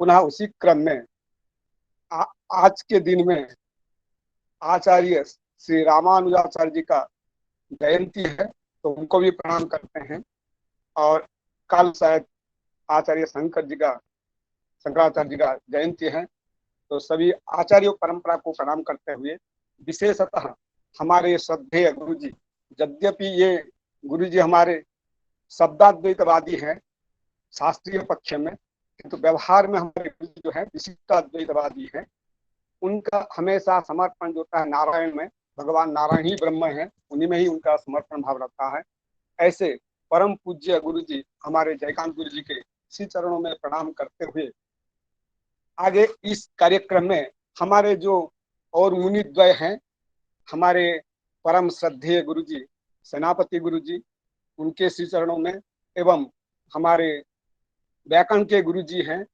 पुनः उसी क्रम में आज के दिन में आचार्य श्री रामानुजाचार्य जी का जयंती है, तो उनको भी प्रणाम करते हैं। और कल शायद आचार्य शंकराचार्य जी का जयंती है, तो सभी आचार्यों परंपरा को प्रणाम करते हुए विशेषतः हमारे श्रद्धेय गुरु जी, यद्यपि ये गुरु जी हमारे शब्दाद्वैतवादी हैं शास्त्रीय पक्ष में, किंतु व्यवहार में हमारे गुरु जी जो है विशिष्टाद्वैतवादी हैं। उनका हमेशा समर्पण जो होता है नारायण में, भगवान नारायण ही ब्रह्म है, उन्हीं में ही उनका समर्पण भाव रहता है। ऐसे परम पूज्य गुरु जी हमारे जयकांत गुरु जी के श्री चरणों में प्रणाम करते हुए आगे इस कार्यक्रम में हमारे जो और मुनि द्वय हैं, हमारे परम श्रद्धेय गुरु जी सेनापति गुरु जी, उनके श्री चरणों में, एवं हमारे व्याकरण के गुरु जी हैं,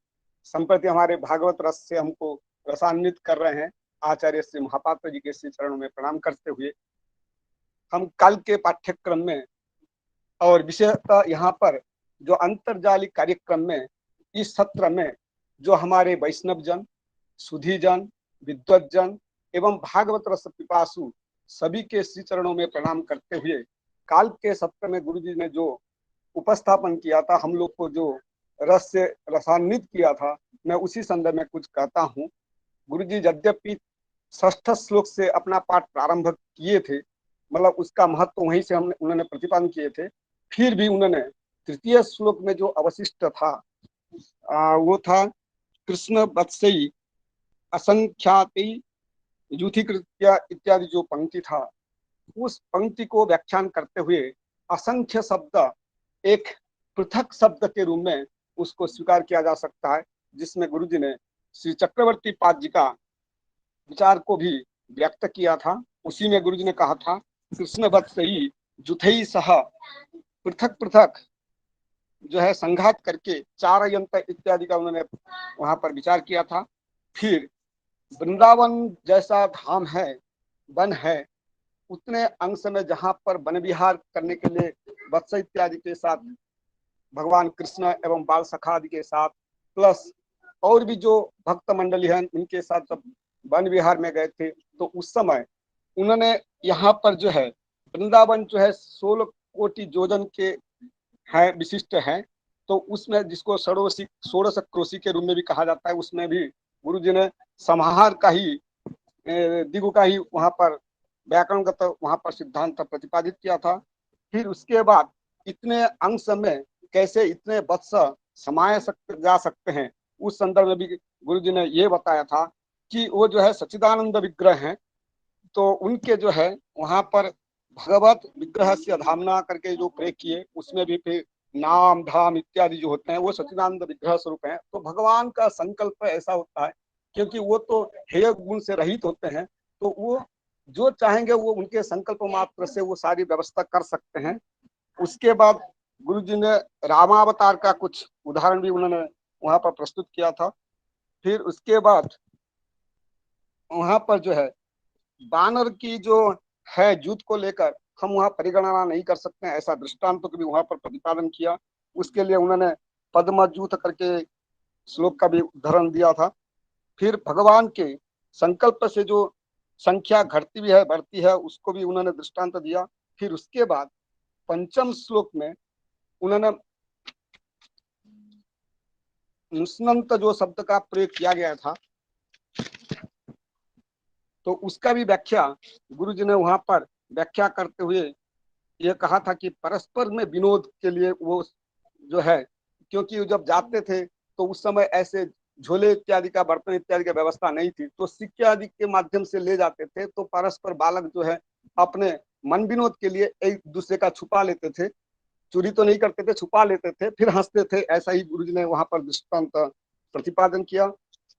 संप्रति हमारे भागवत रस से हमको रसान्वित कर रहे हैं, आचार्य श्री महापात्र जी के श्री चरणों में प्रणाम करते हुए हम कल के पाठ्यक्रम में और विशेषतः यहाँ पर जो अंतर्जालिक कार्यक्रम में इस सत्र में जो हमारे वैष्णव जन, सुधी जन, विद्वत जन एवं भागवत रस पिपासु सभी के श्री चरणों में प्रणाम करते हुए काल के सत्र में गुरु जी ने जो उपस्थापन किया था, हम लोग को जो रस से रसान्वित किया था, मैं उसी संदर्भ में कुछ कहता हूँ। गुरु जी यद्यपि षष्ठ श्लोक से अपना पाठ प्रारंभ किए थे, मतलब उसका महत्व वहीं से उन्होंने प्रतिपादन किए थे, फिर भी उन्होंने तृतीय श्लोक में जो अवशिष्ट था वो था कृष्ण वत्सई असंख्याति युधिकृत्य इत्यादि जो पंक्ति था, उस पंक्ति को व्याख्यान करते हुए असंख्य शब्द एक पृथक शब्द के रूप में उसको स्वीकार किया जा सकता है, जिसमें गुरु जी ने श्री चक्रवर्ती पाद जी का विचार को भी व्यक्त किया था। उसी में गुरु जी ने कहा था कृष्ण वत्सई जुथई सह, पृथक पृथक जो है संघात करके चार यंत्र इत्यादि का उन्होंने वहां पर विचार किया था। फिर वृंदावन जैसा धाम है, वन है, उतने अंश में जहां पर वन विहार करने के लिए वत्स इत्यादि के साथ भगवान कृष्ण एवं बाल सखा आदि के साथ प्लस और भी जो भक्त मंडली हैं उनके साथ जब वन विहार में गए थे, तो उस समय उन्होंने यहाँ पर जो है वृंदावन जो है 16 कोटि योजन के है, विशिष्ट है, तो उसमें जिसको षोड़श क्रोशी के रूप में भी कहा जाता है, उसमें भी गुरु जी ने समाहार का ही दिगु का ही वहां पर व्याकरणगत वहां पर सिद्धांत प्रतिपादित किया था। फिर उसके बाद इतने अंश में कैसे इतने वत्स समाये जा सकते हैं, उस संदर्भ में भी गुरु जी ने ये बताया था कि वो जो है सच्चिदानंद विग्रह हैं, तो उनके जो है वहां पर भगवत विग्रह से धामना करके जो प्रयोग किए, उसमें भी फिर नाम धाम इत्यादि जो होते हैं वो सच्चिदानंद विग्रह स्वरूप है। तो भगवान का संकल्प ऐसा होता है, क्योंकि वो तो हेय गुण से रहित होते हैं, तो वो जो चाहेंगे वो उनके संकल्प मात्र से वो सारी व्यवस्था कर सकते हैं। उसके बाद गुरु जी ने रामावतार का कुछ उदाहरण भी उन्होंने वहां पर प्रस्तुत किया था। फिर उसके बाद वहां पर जो है बानर की जो है युद्ध को लेकर हम वहां परिगणना नहीं कर सकते हैं, ऐसा दृष्टांत को भी वहां पर प्रतिपादन किया। उसके लिए उन्होंने पद्मजूत करके श्लोक का भी उदाहरण दिया था। फिर भगवान के संकल्प से जो संख्या घटती भी है बढ़ती है, उसको भी उन्होंने दृष्टांत दिया। फिर उसके बाद पंचम श्लोक में उन्होंने मुस्नंत जो शब्द का प्रयोग किया गया था, तो उसका भी व्याख्या गुरु जी ने वहां पर व्याख्या करते हुए ये कहा था कि परस्पर में विनोद के लिए वो जो है, क्योंकि जब जाते थे तो उस समय ऐसे झोले इत्यादि का, बर्तन इत्यादि का व्यवस्था नहीं थी, तो सिक्के आदि के माध्यम से ले जाते थे, तो परस्पर बालक जो है अपने मन विनोद के लिए एक दूसरे का छुपा लेते थे, चोरी तो नहीं करते थे, छुपा लेते थे, फिर हंसते थे। ऐसा ही गुरु जी ने वहां पर दृष्टांत प्रतिपादन किया।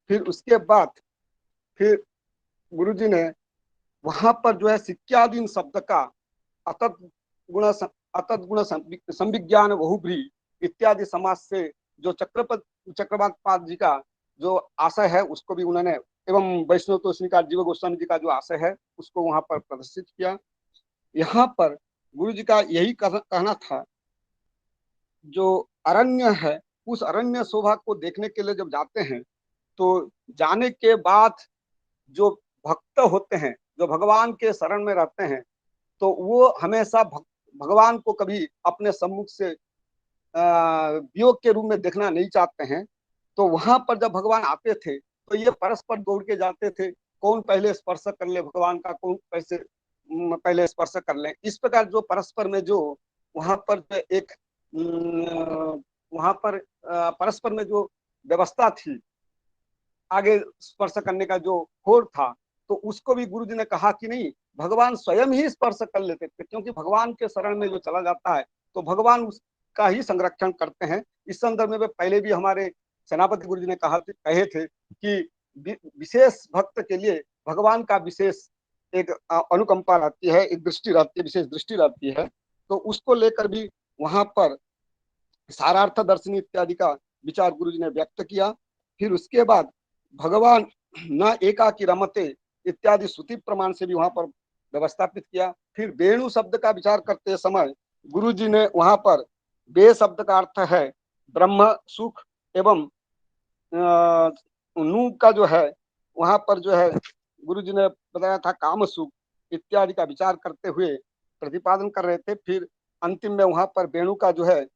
फिर उसके बाद फिर गुरु जी ने वहां पर जो है सिक्क्यादीन शब्द का अतत गुण संविज्ञान बहुब्री इत्यादि समाज से जो चक्रवात पाद जी का जो आशय है उसको भी उन्होंने, एवं वैष्णव तोषणिकार जीव गोस्वामी जी का जो आशय है उसको वहां पर प्रदर्शित किया। यहाँ पर गुरु जी का यही कहना था, जो अरण्य है उस अरण्य शोभा को देखने के लिए जब जाते हैं तो जाने के बाद जो भक्त होते हैं, जो भगवान के शरण में रहते हैं, तो वो हमेशा भगवान को कभी अपने सम्मुख से वियोग के रूप में देखना नहीं चाहते हैं। तो वहां पर जब भगवान आते थे तो ये परस्पर दौड़ के जाते थे, कौन पहले स्पर्श कर ले भगवान का, कौन कैसे पहले स्पर्श कर ले। इस प्रकार जो परस्पर में जो वहां पर जो एक वहां पर परस्पर में जो व्यवस्था थी, आगे स्पर्श करने का जो होड़ था, तो उसको भी गुरु जी ने कहा कि नहीं, भगवान स्वयं ही स्पर्श कर लेते थे, क्योंकि भगवान के शरण में जो चला जाता है तो भगवान उसका ही संरक्षण करते हैं। इस संदर्भ में पहले भी हमारे सेनापति गुरु जी ने कहे थे कि विशेष भक्त के लिए भगवान का विशेष एक अनुकंपा रहती है, एक दृष्टि रहती है, विशेष दृष्टि रहती है। तो उसको लेकर भी वहां पर सारार्थ दर्शनी इत्यादि का विचार गुरु जी ने व्यक्त किया। फिर उसके बाद भगवान न एकाकी रमते इत्यादि श्रुति प्रमाण से भी वहां पर व्यवस्थापित किया। फिर वेणु शब्द का विचार करते समय गुरु जी ने वहां पर वे शब्द का अर्थ है ब्रह्म सुख एवं नू का जो है वहां पर जो है गुरु जी ने बताया था काम सुख इत्यादि का विचार करते हुए प्रतिपादन कर रहे थे। फिर अंतिम में वहां पर वेणु का जो है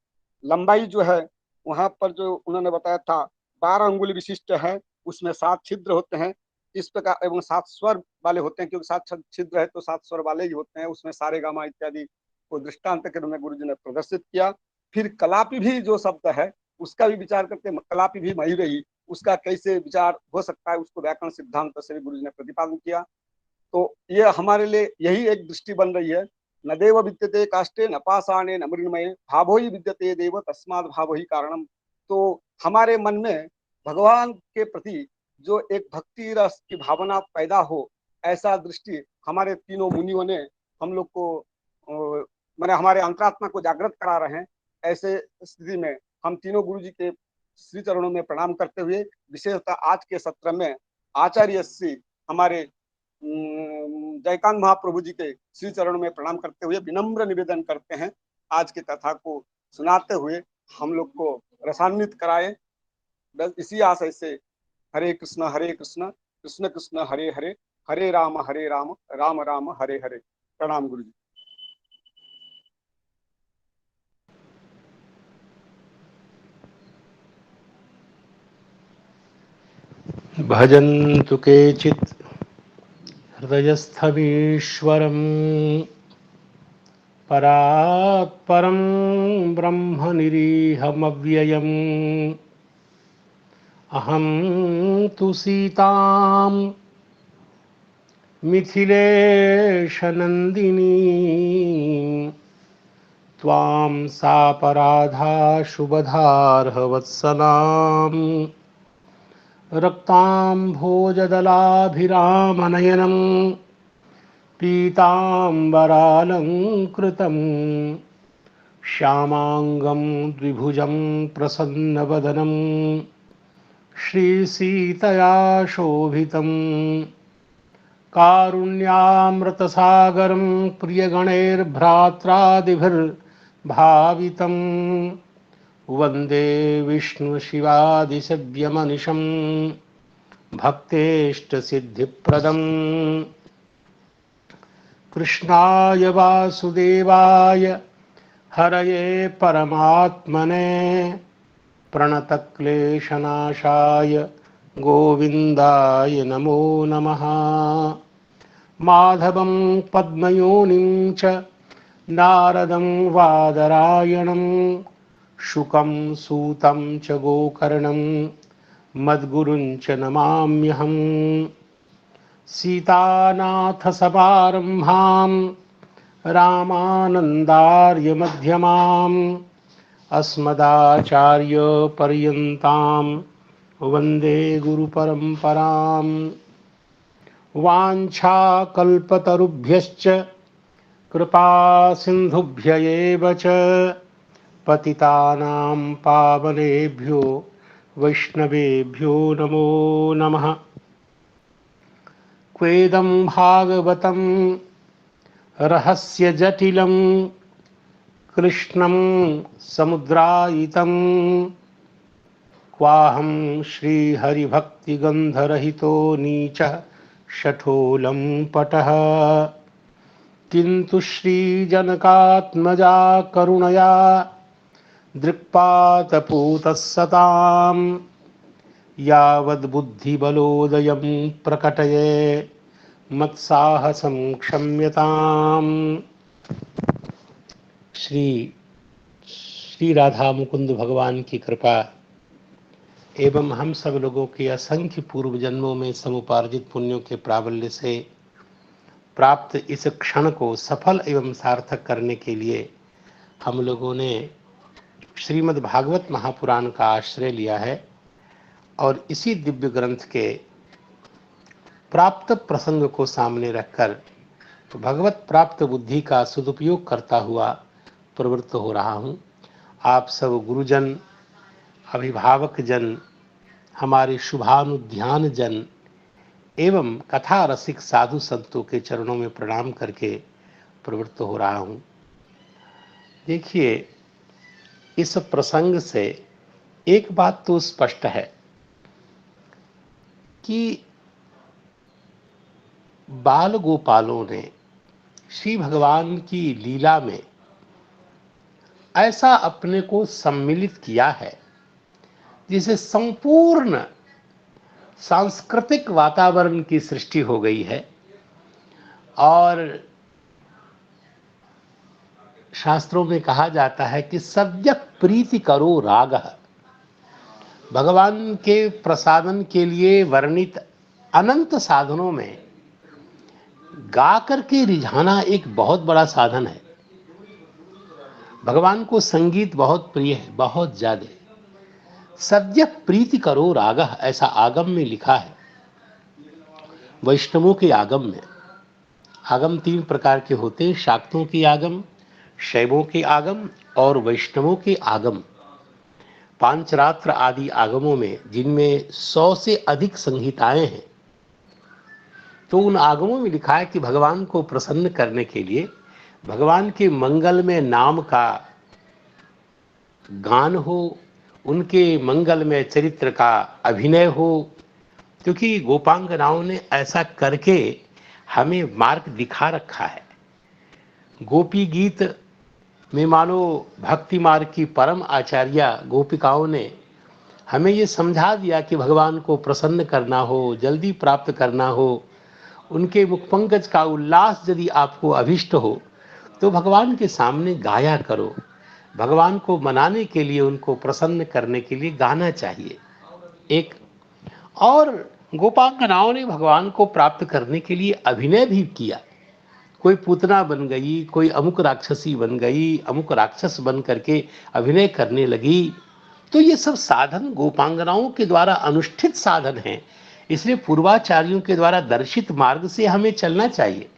लंबाई जो है वहां पर जो उन्होंने बताया था 12 अंगुल विशिष्ट है, उसमें 7 छिद्र होते हैं इस प्रकार, एवं 7 स्वर वाले होते हैं, क्योंकि 7 छिद्र है तो 7 स्वर वाले ही होते हैं। उसमें सारे गामा इत्यादि को दृष्टांत के रूप में गुरु जी ने प्रदर्शित किया। फिर कलापी भी जो शब्द है उसका भी विचार करते हैं, कलापी भी मही रही, उसका कैसे विचार हो सकता है, उसको व्याकरण सिद्धांत से भी गुरु जी ने प्रतिपादन किया। तो ये हमारे लिए यही एक दृष्टि बन रही है, न देव विद्यते काष्ठे न पाषाणे न मृण्मये भावो ही विद्यते देव तस्माद् भावो ही कारणम। तो हमारे मन में भगवान के प्रति जो एक भक्ति रस की भावना पैदा हो, ऐसा दृष्टि हमारे तीनों मुनियों ने हम लोग को मैंने हमारे अंतरात्मा को जागृत करा रहे हैं। ऐसे स्थिति में हम तीनों गुरु जी के श्री चरणों में प्रणाम करते हुए विशेषतः आज के सत्र में आचार्य श्री हमारे जयकांत महाप्रभु जी के श्री चरणों में प्रणाम करते हुए विनम्र निवेदन करते हैं, आज की कथा को सुनाते हुए हम लोग को रसान्वित कराए। बस इसी आशय से हरे कृष्ण कृष्ण कृष्ण हरे हरे, हरे राम राम राम हरे हरे। प्रणाम गुरु जी। भजन्तु केचित् हृदयस्थमीश्वरम् परात् परं ब्रह्म निरीहमव्ययम्। अहं तु सीतां मिथिलेशनन्दिनी त्वां सापराधा शुभधार्हवत्सलाम् रक्ताम्भोजदलाभिरामनयनं पीताम्बरालङ्कृतं श्यामाङ्गं द्विभुजं प्रसन्नवदनं श्रीसीतया शोभितं। कारुण्यामृतसागरं प्रियगणैर्भ्रात्रादिभिर्भावितं वन्दे विष्णुशिवादिसेव्यमनिशं भक्तेष्टसिद्धिप्रदम्। कृष्णाय वासुदेवाय हरये परमात्मने प्रणतक्लेशनाशाय गोविन्दाय नमो नमः। माधवं पद्मयोनिं च नारदं वादरायणं शुकं सूतं च गोकर्णं मद्गुरुं च नमाम्यहम्। सीतानाथसमारम्भां रामानन्दार्यमध्यमाम् अस्मदाचार्यपर्यन्तां वन्दे गुरुपरम्पराम्। वाञ्छाकल्पतरुभ्यश्च कृपासिन्धुभ्य एव च पतितानां पावनेभ्यो वैष्णवेभ्यो नमो नमः। क्वेदं भागवतं रहस्यजटिलं कृष्णं समुद्रायितं क्वाहं श्रीहरिभक्तिगन्धरहितो नीचः शठोलं पटः किन्तु श्रीजनकात्मजा करुणया दृक्पातपूतः सताम् यावद्बुद्धिबलोदयं प्रकटये मत्साहसं क्षम्यताम्। श्री राधा मुकुंद भगवान की कृपा एवं हम सब लोगों के असंख्य पूर्व जन्मों में समुपार्जित पुण्यों के प्राबल्य से प्राप्त इस क्षण को सफल एवं सार्थक करने के लिए हम लोगों ने श्रीमद् भागवत महापुराण का आश्रय लिया है और इसी दिव्य ग्रंथ के प्राप्त प्रसंग को सामने रखकर तो भगवत प्राप्त बुद्धि का सदुपयोग करता हुआ प्रवृत्त हो रहा हूँ। आप सब गुरुजन, अभिभावक जन, हमारे शुभानुध्यान जन एवं कथा रसिक साधु संतों के चरणों में प्रणाम करके प्रवृत्त हो रहा हूँ। देखिए, इस प्रसंग से एक बात तो स्पष्ट है कि बाल गोपालों ने श्री भगवान की लीला में ऐसा अपने को सम्मिलित किया है जिसे संपूर्ण सांस्कृतिक वातावरण की सृष्टि हो गई है और शास्त्रों में कहा जाता है कि सद्य प्रीति करो राग। भगवान के प्रसादन के लिए वर्णित अनंत साधनों में गा करके रिझाना एक बहुत बड़ा साधन है। भगवान को संगीत बहुत प्रिय है, बहुत ज्यादा। सद्य प्रीति करो राग, ऐसा आगम में लिखा है। वैष्णवों के आगम में आगम 3 प्रकार के होते हैं, शाक्तों के आगम, शैवों के आगम और वैष्णवों के आगम। पांचरात्र आदि आगमों में जिनमें 100 से अधिक संहिताएं हैं, तो उन आगमों में लिखा है कि भगवान को प्रसन्न करने के लिए भगवान के मंगल में नाम का गान हो, उनके मंगल में चरित्र का अभिनय हो, क्योंकि गोपांगनाओं ने ऐसा करके हमें मार्ग दिखा रखा है। गोपी गीत में मानो भक्ति मार्ग की परम आचार्या गोपिकाओं ने हमें ये समझा दिया कि भगवान को प्रसन्न करना हो, जल्दी प्राप्त करना हो, उनके मुखपंकज का उल्लास यदि आपको अभिष्ट हो तो भगवान के सामने गाया करो। भगवान को मनाने के लिए, उनको प्रसन्न करने के लिए गाना चाहिए। एक और गोपांगनाओं ने भगवान को प्राप्त करने के लिए अभिनय भी किया। कोई पूतना बन गई, कोई अमुक राक्षसी बन गई, अमुक राक्षस बन करके अभिनय करने लगी। तो ये सब साधन गोपांगनाओं के द्वारा अनुष्ठित साधन हैं, इसलिए पूर्वाचार्यों के द्वारा दर्शित मार्ग से हमें चलना चाहिए।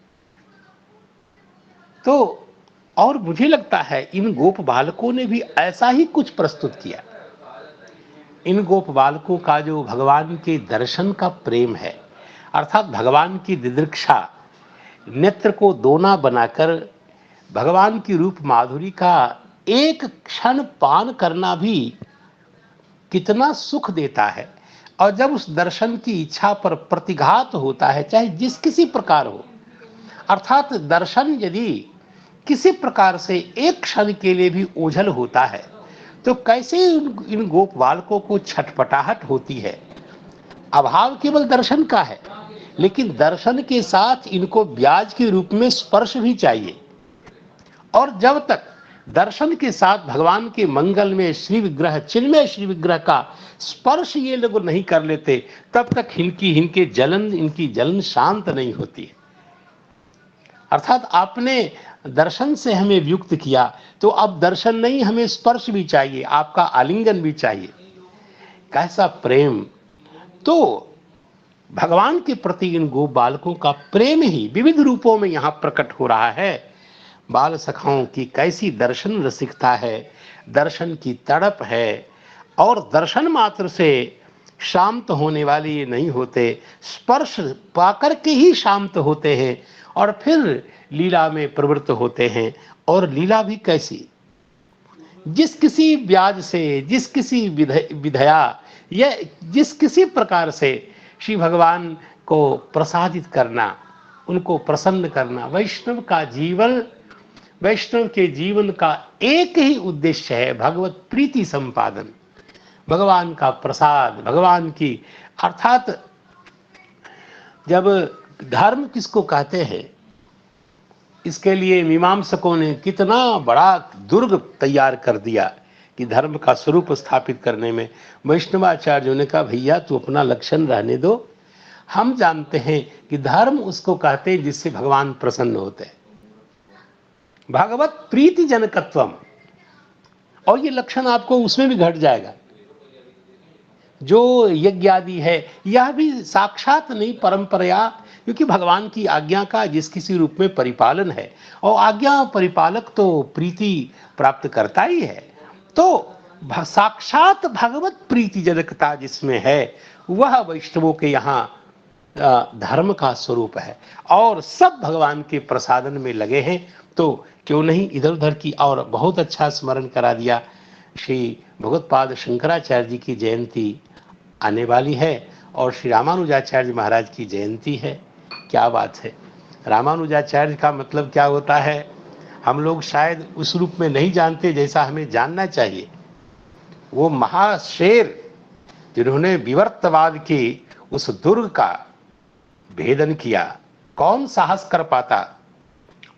तो और मुझे लगता है इन गोप बालकों ने भी ऐसा ही कुछ प्रस्तुत किया। इन गोप बालकों का जो भगवान के दर्शन का प्रेम है, अर्थात भगवान की दिदृक्षा, नेत्र को दोना बनाकर भगवान की रूप माधुरी का एक क्षण पान करना भी कितना सुख देता है। और जब उस दर्शन की इच्छा पर प्रतिघात होता है, चाहे जिस किसी प्रकार हो, अर्थात दर्शन यदि किसी प्रकार से एक क्षण के लिए भी ओझल होता है तो कैसे इन गोप बालकों को छटपटाहट होती है। अभाव केवल दर्शन का है, लेकिन दर्शन के साथ इनको ब्याज के रूप में स्पर्श भी चाहिए। और जब तक दर्शन के साथ भगवान के मंगल में श्री विग्रह, चिन्मय श्री विग्रह का स्पर्श ये लोग नहीं कर लेते, तब तक इनकी जलन शांत नहीं होती। अर्थात आपने दर्शन से हमें युक्त किया, तो अब दर्शन नहीं, हमें स्पर्श भी चाहिए, आपका आलिंगन भी चाहिए। कैसा प्रेम! तो भगवान के प्रति इन गोप बालकों का प्रेम ही विविध रूपों में यहाँ प्रकट हो रहा है। बाल सखाओं की कैसी दर्शन रसिकता है, दर्शन की तड़प है, और दर्शन मात्र से शांत होने वाले ये नहीं होते, स्पर्श पाकर के ही शांत होते हैं और फिर लीला में प्रवृत्त होते हैं। और लीला भी कैसी, जिस किसी ब्याज से, जिस किसी विधया यह जिस किसी प्रकार से श्री भगवान को प्रसादित करना, उनको प्रसन्न करना, वैष्णव के जीवन का एक ही उद्देश्य है, भगवत प्रीति संपादन, भगवान का प्रसाद, भगवान की, अर्थात जब धर्म किसको कहते हैं, इसके लिए मीमांसकों ने कितना बड़ा दुर्ग तैयार कर दिया कि धर्म का स्वरूप स्थापित करने में वैष्णवाचार्यों ने कहा भैया तू अपना लक्षण रहने दो, हम जानते हैं कि धर्म उसको कहते हैं जिससे भगवान प्रसन्न होते हैं, भगवत प्रीति जनकत्वम, और ये लक्षण आपको उसमें भी घट जाएगा। जो यज्ञ आदि है यह भी साक्षात नहीं परंपरा, क्योंकि भगवान की आज्ञा का जिस किसी रूप में परिपालन है, और आज्ञा परिपालक तो प्रीति प्राप्त करता ही है, तो साक्षात भगवत प्रीति जनकता जिसमें है वह वैष्णवों के यहाँ धर्म का स्वरूप है, और सब भगवान के प्रसादन में लगे हैं। तो क्यों नहीं इधर उधर की, और बहुत अच्छा स्मरण करा दिया, श्री भगवत्पाद शंकराचार्य जी की जयंती आने वाली है और श्री रामानुजाचार्य महाराज की जयंती है। क्या बात है, रामानुजाचार्य का मतलब क्या होता है हम लोग शायद उस रूप में नहीं जानते जैसा हमें जानना चाहिए। वो महाशेर जिन्होंने विवर्तवाद की उस दुर्ग का भेदन किया, कौन साहस कर पाता,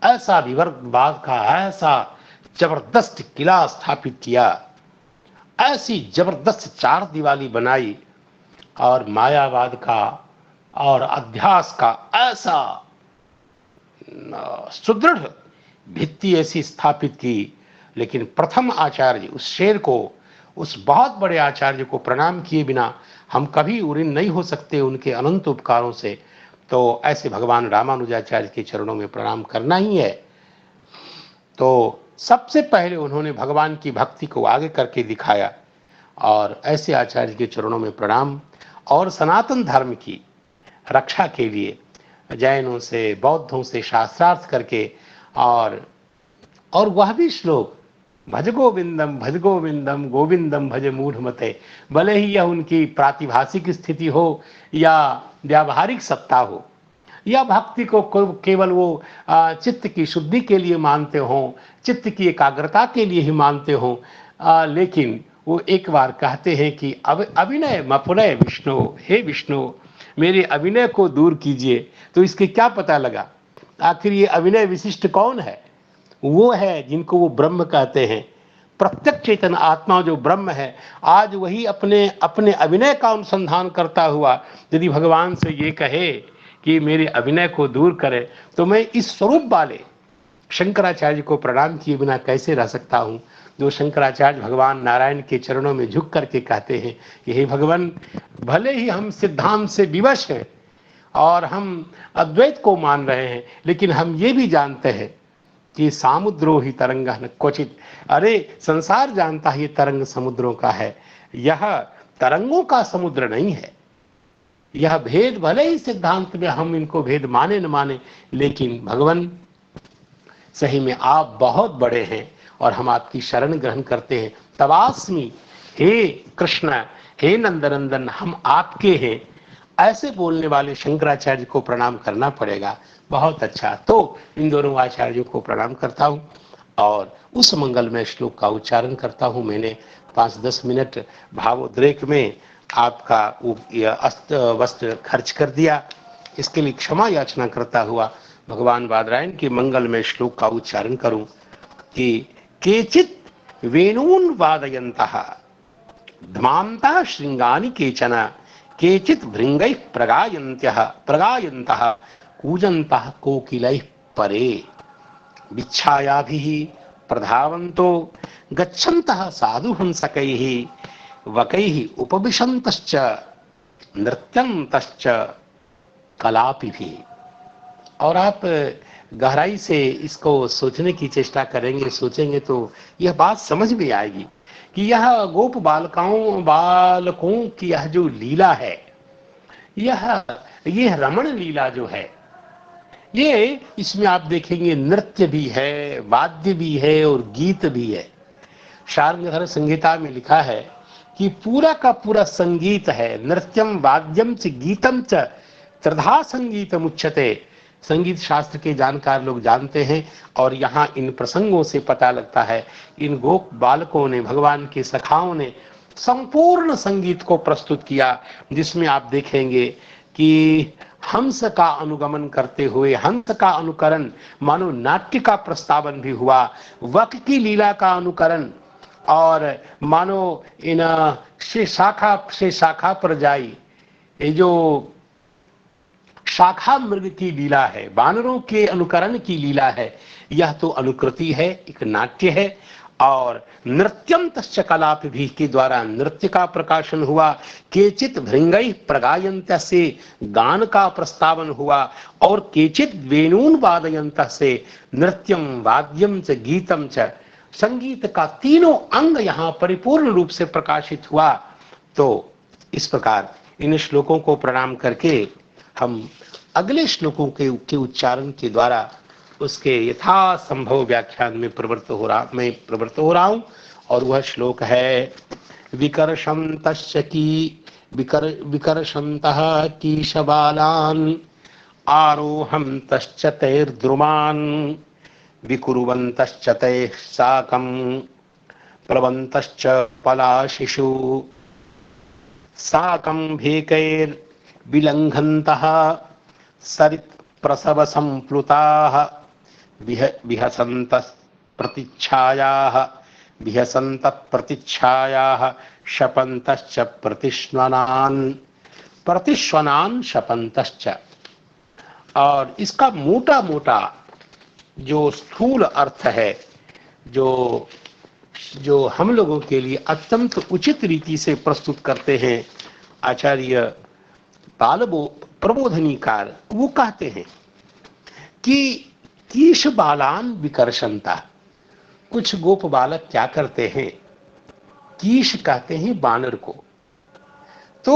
ऐसा विवर्तवाद का ऐसा जबरदस्त किला स्थापित किया, ऐसी जबरदस्त चार दीवारी बनाई, और मायावाद का और अध्यास का ऐसा सुदृढ़ भित्ति ऐसी स्थापित की। लेकिन प्रथम आचार्य उस शेर को, उस बहुत बड़े आचार्य को प्रणाम किए बिना हम कभी उऋण नहीं हो सकते उनके अनंत उपकारों से। तो ऐसे भगवान रामानुजाचार्य के चरणों में प्रणाम करना ही है। तो सबसे पहले उन्होंने भगवान की भक्ति को आगे करके दिखाया, और ऐसे आचार्य के चरणों में प्रणाम। और सनातन धर्म की रक्षा के लिए जैनों से, बौद्धों से शास्त्रार्थ करके, और वह भी श्लोक भज गोविंदम गोविंदम भज मूढ़मते, भले ही यह उनकी प्रातिभाषिक स्थिति हो या व्यावहारिक सत्ता हो, या भक्ति को केवल वो चित्त की शुद्धि के लिए मानते हों, चित्त की एकाग्रता के लिए ही मानते हों, लेकिन वो एक बार कहते हैं कि अभिनय मपुनय विष्णु, हे विष्णु मेरे अभिनय को दूर कीजिए। तो इसके क्या पता लगा आखिर ये अभिनय विशिष्ट कौन है? वो है जिनको वो ब्रह्म कहते हैं, प्रत्यक्ष चैतन्य आत्मा जो ब्रह्म है। आज वही अपने अपने अभिनय का अनुसंधान करता हुआ यदि भगवान से ये कहे कि मेरे अभिनय को दूर करे, तो मैं इस स्वरूप वाले शंकराचार्य को प्रणाम किए बिना कैसे रह सकता हूँ, जो शंकराचार्य भगवान नारायण के चरणों में झुक करके कहते हैं कि हे भगवान, भले ही हम सिद्धांत से विवश हैं और हम अद्वैत को मान रहे हैं, लेकिन हम ये भी जानते हैं कि सामुद्रो ही तरंग न क्वचित, अरे संसार जानता है ये तरंग समुद्रों का है, यह तरंगों का समुद्र नहीं है। यह भेद भले ही सिद्धांत में हम इनको भेद माने न माने, लेकिन भगवान सही में आप बहुत बड़े हैं और हम आपकी शरण ग्रहण करते हैं। तवास्मि, हे कृष्ण, हे नंदनंदन, हम आपके हैं, ऐसे बोलने वाले शंकराचार्य को प्रणाम करना पड़ेगा। बहुत अच्छा, तो इन दोनों आचार्यों को प्रणाम करता हूँ और उस मंगलमय श्लोक का उच्चारण करता हूँ। मैंने 5-10 मिनट भावोद्रेक में आपका अस्त वस्त्र खर्च कर दिया, इसके लिए क्षमा याचना करता हुआ भगवान बादरायण के मंगलमय श्लोक का उच्चारण करूं कि केचित वेणून वादयन्तः ध्मान्तः श्रृंगानि केचन, केचित भृंगैः प्रगायन्तः कूजन्तः कोकिलैः परे, विच्छायाभिः प्रधावन्तो गच्छन्तः साधुहंसकैः वकैः उपविशन्तश्च नृत्यन्तश्च कलापिभिः। और आप गहराई से इसको सोचने की चेष्टा करेंगे, सोचेंगे तो यह बात समझ में आएगी कि यह गोप बालकों की यह जो लीला है, यह रमण लीला जो है, ये इसमें आप देखेंगे नृत्य भी है, वाद्य भी है और गीत भी है। शार्ंगधर संहिता में लिखा है कि पूरा का पूरा संगीत है। नृत्यम वाद्यम च गीतम च त्रिधा संगीतम उच्यते। संगीत शास्त्र के जानकार लोग जानते हैं और यहाँ इन प्रसंगों से पता लगता है इन गोप बालकों ने, भगवान के सखाओं ने संपूर्ण संगीत को प्रस्तुत किया, जिसमें आप देखेंगे कि हंस का अनुगमन करते हुए, हंस का अनुकरण, मानो नाट्य का प्रस्तावन भी हुआ, वक की लीला का अनुकरण, और मानो इन से शाखा पर जाई, ये जो शाखा मृग की लीला है, बानरों के अनुकरण की लीला है, यह तो अनुकृति है, एक नाट्य है। और नृत्यम तश्च कलाप भी के द्वारा नृत्य का प्रकाशन हुआ। केचित भृंगई प्रगायंत से गान का प्रस्तावन हुआ, और केचित वेणून वादयंत से नृत्यम वाद्यम च गीतम च, संगीत का तीनों अंग यहां परिपूर्ण रूप से प्रकाशित हुआ। तो इस प्रकार इन श्लोकों को प्रणाम करके हम अगले श्लोकों के उच्चारण के द्वारा उसके यथासंभव व्याख्यान में प्रवृत्त हो रहा हूं। और वह श्लोक है विकर्षन्तश्च की विकर्षन्तः कीशबालान् आरोहन्तश्च तैर्द्रुमान् विकुर्वन्तश्च तैः साकं प्लवन्तश्च पलाशिषु साकं भेकैर्विलङ्घन्तः सरित् प्रसव संप्लुताः विहसन्तः प्रतिच्छायाः शपन्तश्च प्रतिश्वनान् शपन्तश्च। और इसका मोटा मोटा जो स्थूल अर्थ है, जो हम लोगों के लिए अत्यंत उचित रीति से प्रस्तुत करते हैं आचार्य प्रबोधनीकार, वो कहते हैं कि कीश बालान विकर्षणता। कुछ गोप बालक क्या करते हैं, कीश कहते हैं बानर को, तो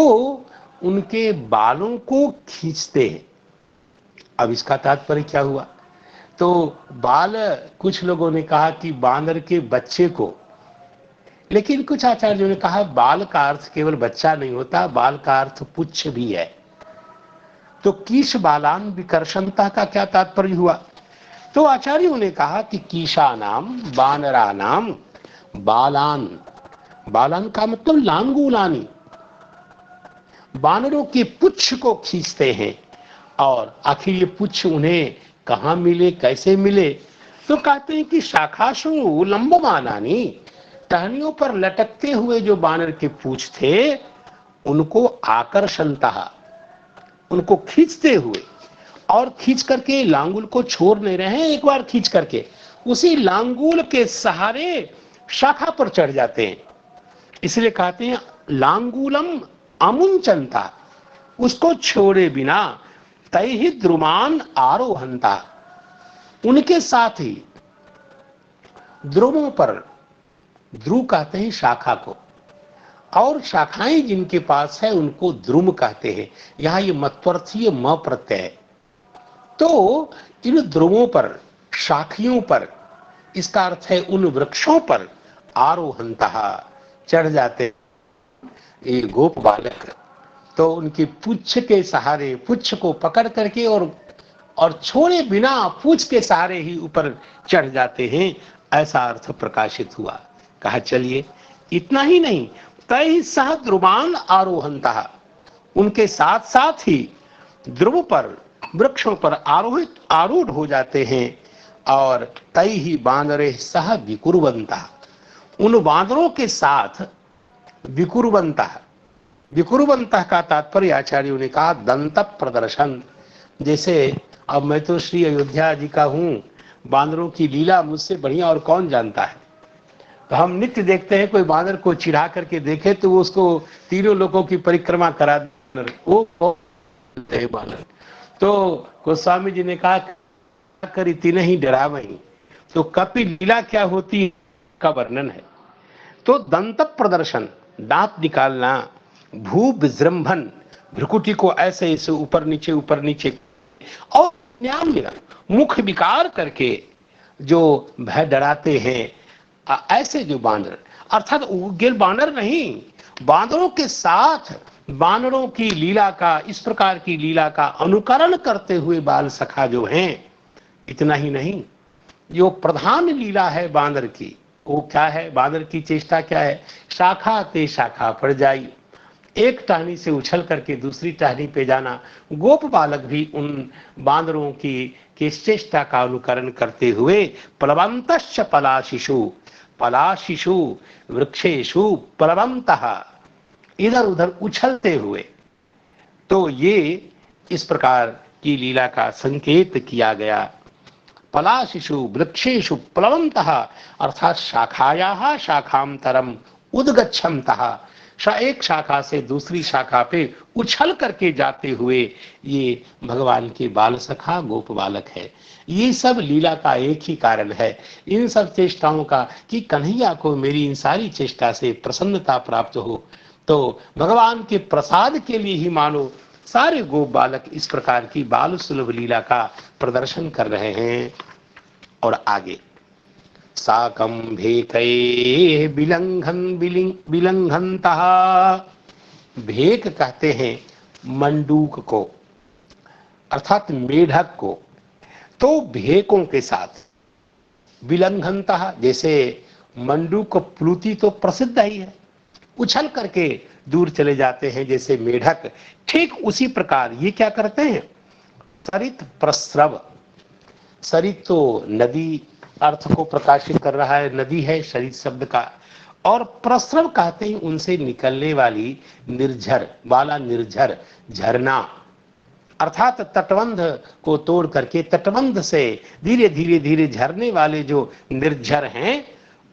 उनके बालों को खींचते हैं। अब इसका तात्पर्य क्या हुआ? तो बाल, कुछ लोगों ने कहा कि बानर के बच्चे को, लेकिन कुछ आचार्यों ने कहा बाल का अर्थ केवल बच्चा नहीं होता, बाल का अर्थ पुच्छ भी है। तो कीश बालान विकर्षणता का क्या तात्पर्य हुआ? तो आचार्यों ने कहा कि कीशा नाम बानरा नाम बालान, बालान का मतलब लांगूलानी, बानरों के पुच्छ को खींचते हैं। और आखिर ये पुच्छ उन्हें कहां मिले, कैसे मिले? तो कहते हैं कि शाखाशु लंबमानानी, टहनियों पर लटकते हुए जो बानर के पूंछ थे, उनको आकर्षणता, उनको खींचते हुए, और खींच करके लांगुल को छोड़ नहीं रहे हैं, एक बार खींच करके उसी लांगुल के सहारे शाखा पर चढ़ जाते हैं। इसलिए कहते हैं लांगूलम अमुंचनता, उसको छोड़े बिना तय ही द्रुमान आरोहंता, उनके साथ ही ध्रुवों पर, ध्रुव कहते हैं शाखा को, और शाखाएं जिनके पास है उनको द्रुम कहते हैं। यहां ये मत्वर्थीय म प्रत्यय है। तो इन ध्रुवों पर, शाखियों पर, इसका अर्थ है उन वृक्षों पर आरोहंता, चढ़ जाते ये गोप बालक। तो उनकी पुच्छ के सहारे, पुच्छ को पकड़ करके और छोड़े बिना पूंछ के सहारे ही ऊपर चढ़ जाते हैं, ऐसा अर्थ प्रकाशित हुआ। कहा चलिए इतना ही नहीं, तय सह ध्रुवान आरोहंता, उनके साथ साथ ही ध्रुव पर, वृक्षों पर आरूढ़ हो जाते हैं। और तय ही बांदरे सह विकुर्वंता, उन बांदरों के साथ विकुर्वंता, विकुर्वंता का तात्पर्य आचार्यों ने कहा दंत प्रदर्शन। जैसे अब मैं तो श्री अयोध्या जी का हूं, बांदरों की लीला मुझसे बढ़िया और कौन जानता है। तो हम नित्य देखते हैं, कोई बांदर को चिढ़ा करके देखे तो वो उसको तीनों लोगों की परिक्रमा करा, वो बांदर। तो गोस्वामी जी ने कहा कर इतने ही डरा वही, तो कपि लीला क्या होती का वर्णन है। तो दंत प्रदर्शन, दांत निकालना, भू विजृंभन, भ्रुकुटी को ऐसे ऐसे ऊपर नीचे, और न्याम्य, मुख विकार करके जो भय डराते हैं, ऐसे जो बानर, अर्थात उग्र बानर नहीं, बांदरों के साथ बानरों की लीला का, इस प्रकार की लीला का अनुकरण करते हुए बाल सखा जो हैं, इतना ही नहीं, जो प्रधान लीला है बांदर की, वो क्या है? बांदर की चेष्टा क्या है? शाखा ते शाखा पर जाई, एक टहनी से उछल करके दूसरी टहनी पे जाना। गोप बालक भी उन बांदरों की चेष्टा का अनुकरण करते हुए प्लवंतश्च पलाशिषु, पलाशिषु वृक्षेषु प्लवंतः, इधर उधर उछलते हुए। तो ये इस प्रकार की लीला का संकेत किया गया। पलाशिषु वृक्षेषु प्लवंतः अर्थात शाखायाः शाखांतरम उद्गच्छन्तः, एक शाखा से दूसरी शाखा पे उछल करके जाते हुए ये भगवान के बाल सखा गोप बालक है। ये सब लीला का एक ही कारण है, इन सब चेष्टाओं का, कि कन्हैया को मेरी इन सारी चेष्टा से प्रसन्नता प्राप्त हो। तो भगवान के प्रसाद के लिए ही मानो सारे गोप बालक इस प्रकार की बाल सुलभ लीला का प्रदर्शन कर रहे हैं। और आगे साकं भेकये बिलंघन बिलंघनतः, भेक कहते हैं मंडूक को, अर्थात मेढक को। तो भेकों के साथ बिलंघनतः, जैसे मंडूक प्लूति तो प्रसिद्ध ही है, उछल करके दूर चले जाते हैं जैसे मेढक, ठीक उसी प्रकार ये क्या करते हैं? सरित प्रस्रव, सरित तो नदी अर्थ को प्रकाशित कर रहा है, नदी है सरित शब्द का, और प्रस्रव कहते हैं उनसे निकलने वाली निर्झर वाला, निर्झर झरना, अर्थात तटबंध को तोड़ करके तटबंध से धीरे धीरे धीरे झरने वाले जो निर्झर हैं,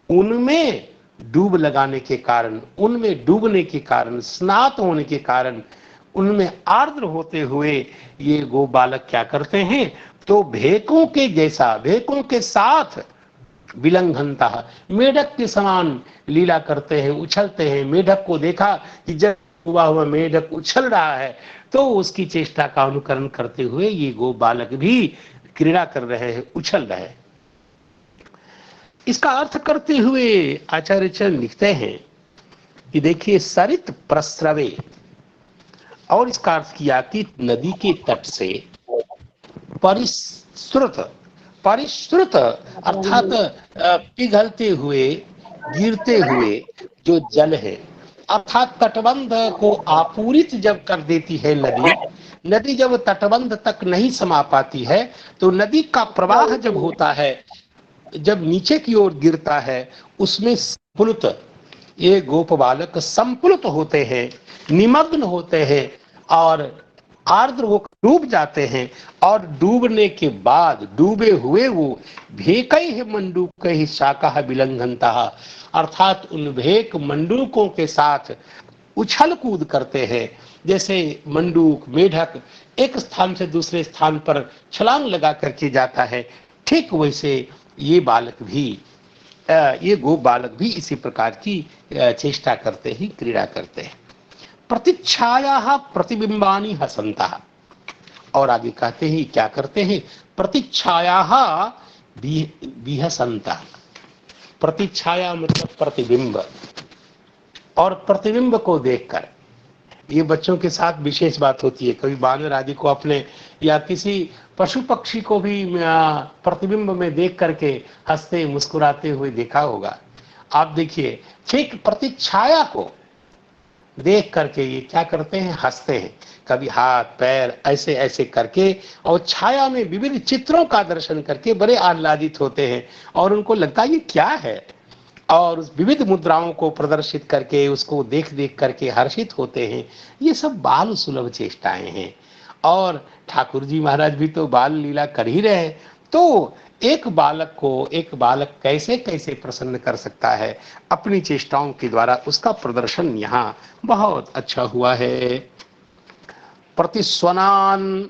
उनमें डूब लगाने के कारण, उनमें डूबने के कारण, स्नात होने के कारण, उनमें आर्द्र होते हुए ये गो बालक क्या करते हैं? तो भेकों के जैसा, भेकों के साथ विलंघनता, मेढक के समान लीला करते हैं, उछलते हैं। मेढक को देखा कि जब हुआ मेढक उछल रहा है, तो उसकी चेष्टा का अनुकरण करते हुए ये गो बालक भी क्रीड़ा कर रहे हैं, उछल रहे हैं। इसका अर्थ करते हुए आचार्य चरण लिखते हैं कि देखिए सरित प्रस्रवे, और इसका अर्थ किया कि नदी के तट से परिश्रुत, परिश्रुत अर्थात पिघलते हुए, गिरते हुए जो जल है, अर्थात तटबंध को आपूरित जब कर देती है नदी, नदी जब तटबंध तक नहीं समा पाती है, तो नदी का प्रवाह जब होता है, जब नीचे की ओर गिरता है, उसमें संपुलित ये गोप बालक संपुलित होते हैं, निमग्न होते हैं और आर्द्र होकर डूब जाते हैं। और डूबने के बाद डूबे हुए वो भेकई मंडूक ही शाखा विलंघनता, अर्थात उन भेक मंडूकों के साथ उछल कूद करते हैं। जैसे मंडूक, मेढक एक स्थान से दूसरे स्थान पर छलांग लगा करके जाता है, ठीक वैसे ये बालक भी, ये गोप बालक भी इसी प्रकार की चेष्टा करते ही क्रीड़ा करते हैं। प्रतिच्छाया प्रतिबिंबानी हसंता, और आगे कहते हैं क्या करते हैं? प्रतिच्छाया विहसंता, प्रतिच्छाया मतलब प्रतिबिंब, और प्रतिबिंब को देखकर, ये बच्चों के साथ विशेष बात होती है। कभी बानर आदि को अपने या किसी पशु पक्षी को भी प्रतिबिंब में देख करके हंसते मुस्कुराते हुए देखा होगा। आप देखिए ठीक प्रतिच्छाया को देख करके ये क्या करते हैं? हंसते हैं, कभी हाथ पैर ऐसे ऐसे करके, और छाया में विविध चित्रों का दर्शन करके बड़े आह्लादित होते हैं, और उनको लगता है ये क्या है, और उस विविध मुद्राओं को प्रदर्शित करके उसको देख देख करके हर्षित होते हैं। ये सब बाल सुलभ चेष्टाएं हैं, और ठाकुर जी महाराज भी तो बाल लीला कर ही रहे हैं। तो एक बालक को एक बालक कैसे कैसे प्रसन्न कर सकता है अपनी चेष्टाओं के द्वारा, उसका प्रदर्शन यहाँ बहुत अच्छा हुआ है। प्रतिस्वनान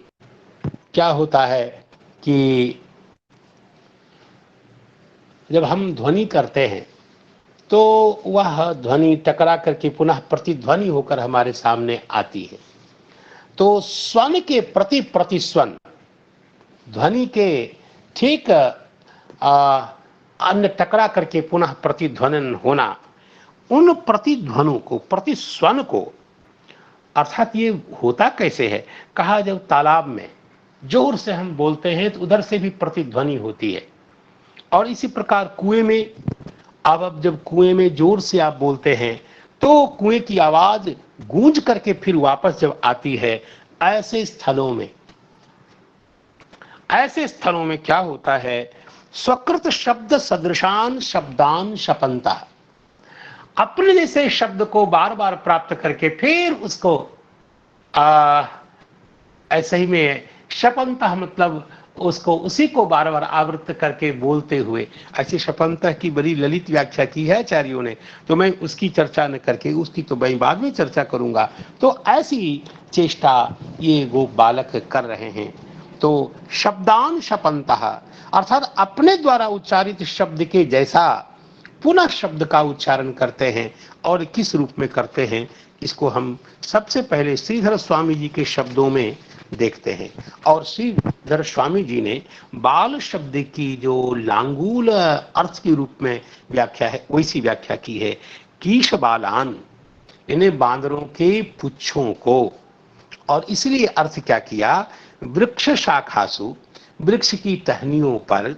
क्या होता है कि जब हम ध्वनि करते हैं तो वह ध्वनि टकरा करके पुनः प्रतिध्वनि होकर हमारे सामने आती है। तो स्वन के प्रति प्रतिस्वन, ध्वनि के ठीक अन्य टकरा करके पुनः प्रतिध्वनित होना, उन प्रतिध्वनों को, प्रतिस्वन को, अर्थात ये होता कैसे है? कहा जब तालाब में जोर से हम बोलते हैं तो उधर से भी प्रतिध्वनि होती है, और इसी प्रकार कुएं में, अब जब कुएं में जोर से आप बोलते हैं तो कुएं की आवाज गूंज करके फिर वापस जब आती है, ऐसे स्थलों में, ऐसे स्थलों में क्या होता है? स्वकृत शब्द सदृशान शब्दान शपंता, अपने जैसे शब्द को बार बार प्राप्त करके फिर उसको ऐसे ही में शपंता, मतलब उसको, उसी को बार बार आवृत्त करके बोलते हुए, ऐसी शपंता की बड़ी ललित व्याख्या की है आचार्यों ने, तो मैं उसकी चर्चा न करके, उसकी तो मैं बाद में चर्चा करूंगा। तो ऐसी चेष्टा ये गोप बालक कर रहे हैं। तो शब्दान शपंता, अर्थात अपने द्वारा उच्चारित शब्द के जैसा पुनः शब्द का उच्चारण करते हैं। और किस रूप में करते हैं, इसको हम सबसे पहले श्रीधर स्वामी जी के शब्दों में देखते हैं। और श्रीधर स्वामी जी ने बाल शब्द की जो लांगूल अर्थ के रूप में व्याख्या है, वैसी व्याख्या की है। कीश बालान, इन्हें बांदरों के पुच्छों को। और इसलिए अर्थ क्या किया? वृक्ष शाखासु, वृक्ष की टहनियों पर,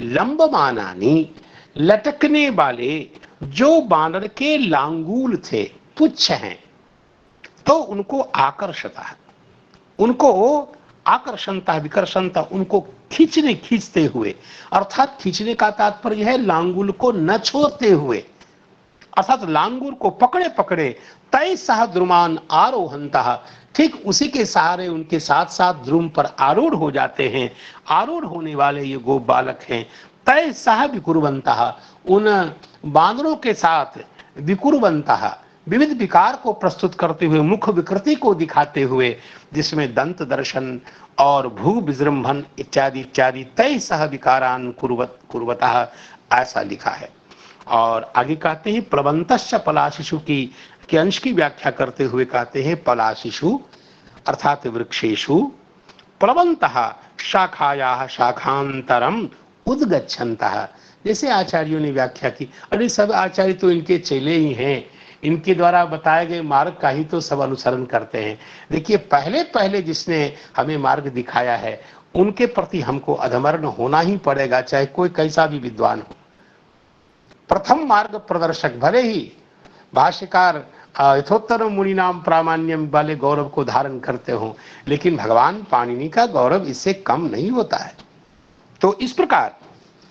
लंबमानानी, लटकने वाले जो बानर के लांगूल थे, पुच्छ हैं, तो उनको आकर्षता है, उनको आकर्षणता, विकर्षणता, उनको खींचते हुए, अर्थात खींचने का तात्पर्य है लांगुल को न छोड़ते हुए, अर्थात लांगुल को पकड़े पकड़े, तय सह द्रुमान आरोहंता, ठीक उसी के सहारे उनके साथ साथ द्रुम पर आरूढ़ हो जाते हैं। आरूढ़ होने वाले ये गोप बालक हैं। तय सह विकुर्वंता, उन बांदरों के साथ, विकुर्वंता, विविध विकार को प्रस्तुत करते हुए, मुख विकृति को दिखाते हुए, जिसमें दंत दर्शन और भू विजृंभन इत्यादि इत्यादि, तय सह विकारान कुर्वतः, ऐसा लिखा है। और आगे कहते हैं प्लवंतश्च पलाशिषु की के अंश की व्याख्या करते हुए कहते हैं पलाशिषु अर्थात वृक्षेषु, प्लवंतः शाखायाः शाखांतरम उद्गच्छन्तः। जैसे आचार्यों ने व्याख्या की, अरे सब आचार्य तो इनके चेले ही हैं, इनके द्वारा बताए गए मार्ग का ही तो सब अनुसरण करते हैं। देखिए, पहले पहले जिसने हमें मार्ग दिखाया है, उनके प्रति हमको अधमर्न होना ही पड़ेगा, चाहे कोई कैसा भी विद्वान हो। प्रथम मार्ग प्रदर्शक, भले ही भाष्यकार यथोत्तर मुनि नाम प्रामाण्यम वाले गौरव को धारण करते हो, लेकिन भगवान पाणिनि का गौरव इससे कम नहीं होता है। तो इस प्रकार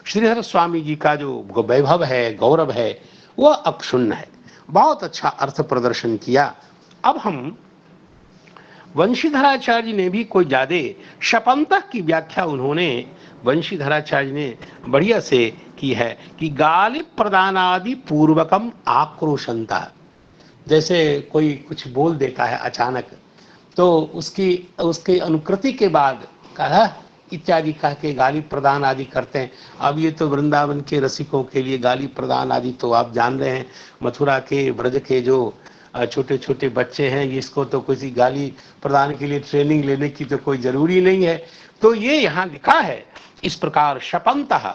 श्रीधर स्वामी जी का जो वैभव है, गौरव है, वह अक्षुण्ण है। बहुत अच्छा अर्थ प्रदर्शन किया। अब हम वंशीधराचार्य ने भी कोई ज्यादा शपंतः की व्याख्या उन्होंने, वंशीधराचार्य ने बढ़िया से की है कि गाली प्रदानादि पूर्वकम आक्रोशंता। जैसे कोई कुछ बोल देता है अचानक, तो उसकी उसके अनुकृति के बाद कहा इत्यादि कह के गाली प्रदान आदि करते हैं। अब ये तो वृंदावन के रसिकों के लिए गाली प्रदान आदि तो आप जान रहे हैं, मथुरा के ब्रज के जो छोटे छोटे बच्चे हैं, इसको तो किसी गाली प्रदान के लिए ट्रेनिंग लेने की तो कोई जरूरी नहीं है। तो ये यहाँ लिखा है इस प्रकार शपंतः,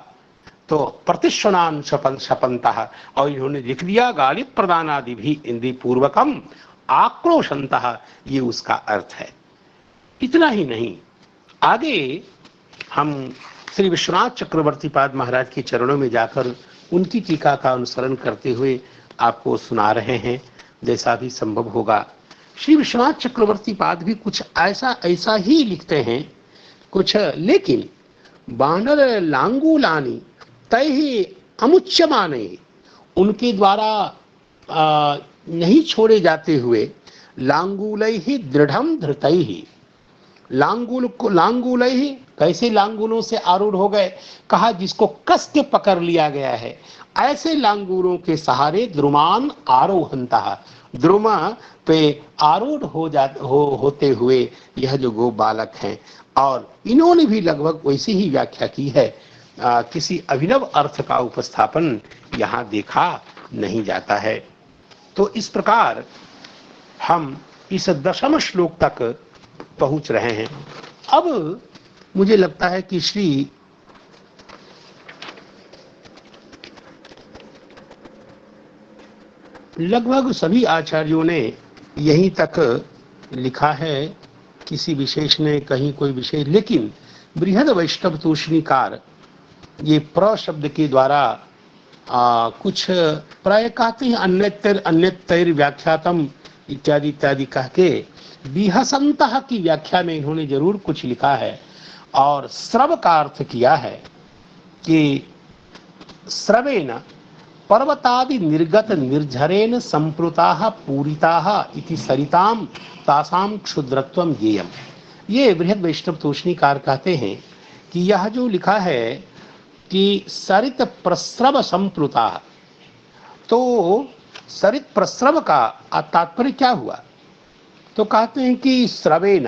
तो प्रतिश्वनान शपंतः, और इन्होंने लिख दिया गाली प्रदान आदि भी इंद्री पूर्वकम आक्रोशंतः, ये उसका अर्थ है। इतना ही नहीं, आगे हम श्री विश्वनाथ चक्रवर्ती पाद महाराज के चरणों में जाकर उनकी टीका का अनुसरण करते हुए आपको सुना रहे हैं, जैसा भी संभव होगा। श्री विश्वनाथ चक्रवर्ती पाद भी कुछ ऐसा ही लिखते हैं कुछ, लेकिन बानर लांगूलानी तय ही अमुच्यमाने, उनके द्वारा नहीं छोड़े जाते हुए, लांगूलै ही दृढ़म धृतै ही, लांगूल ही कैसे लांगूलों से आरूढ़ हो गए, कहा जिसको कस के पकड़ लिया गया है, ऐसे लांगूलों के सहारे द्रुमान आरोहंता, द्रुम पे आरूढ़ होते हुए यह जो गो बालक हैं। और इन्होंने भी लगभग वैसी ही व्याख्या की है, किसी अभिनव अर्थ का उपस्थापन यहाँ देखा नहीं जाता है। तो इस प्रकार हम इस 10वें श्लोक तक पहुंच रहे हैं। अब मुझे लगता है कि श्री लगभग सभी आचार्यों ने यहीं तक लिखा है, किसी विशेष ने कहीं कोई विशेष, लेकिन बृहद वैष्णव तूष्णीकार ये प्र शब्द के द्वारा कुछ प्राय कहते हैं अन्यतर व्याख्यातम इत्यादि इत्यादि कह के विहसंतः की व्याख्या में इन्होंने जरूर कुछ लिखा है। और श्रव का अर्थ किया है कि श्रवेण पर्वतादि निर्गत निर्झरेण संप्लुताः पूरिताः इति सरिताम तासाम क्षुद्रत्वम ज्ञेयम। ये बृहद वैष्णव तूष्णीकार कहते हैं कि यह जो लिखा है कि सरित प्रस्रव संप्लुता, तो सरित प्रस्रव का तात्पर्य क्या हुआ? तो कहते हैं कि स्रवेण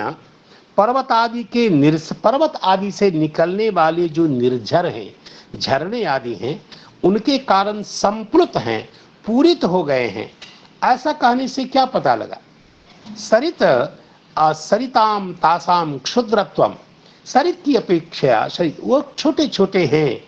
पर्वत आदि के पर्वत आदि से निकलने वाले जो निर्झर हैं, झरने आदि हैं, उनके कारण संप्लुत हैं, पूरित हो गए हैं। ऐसा कहने से क्या पता लगा? सरित सरिताम तासाम क्षुद्रत्वम, सरित की अपेक्षा सरित वो छोटे छोटे हैं,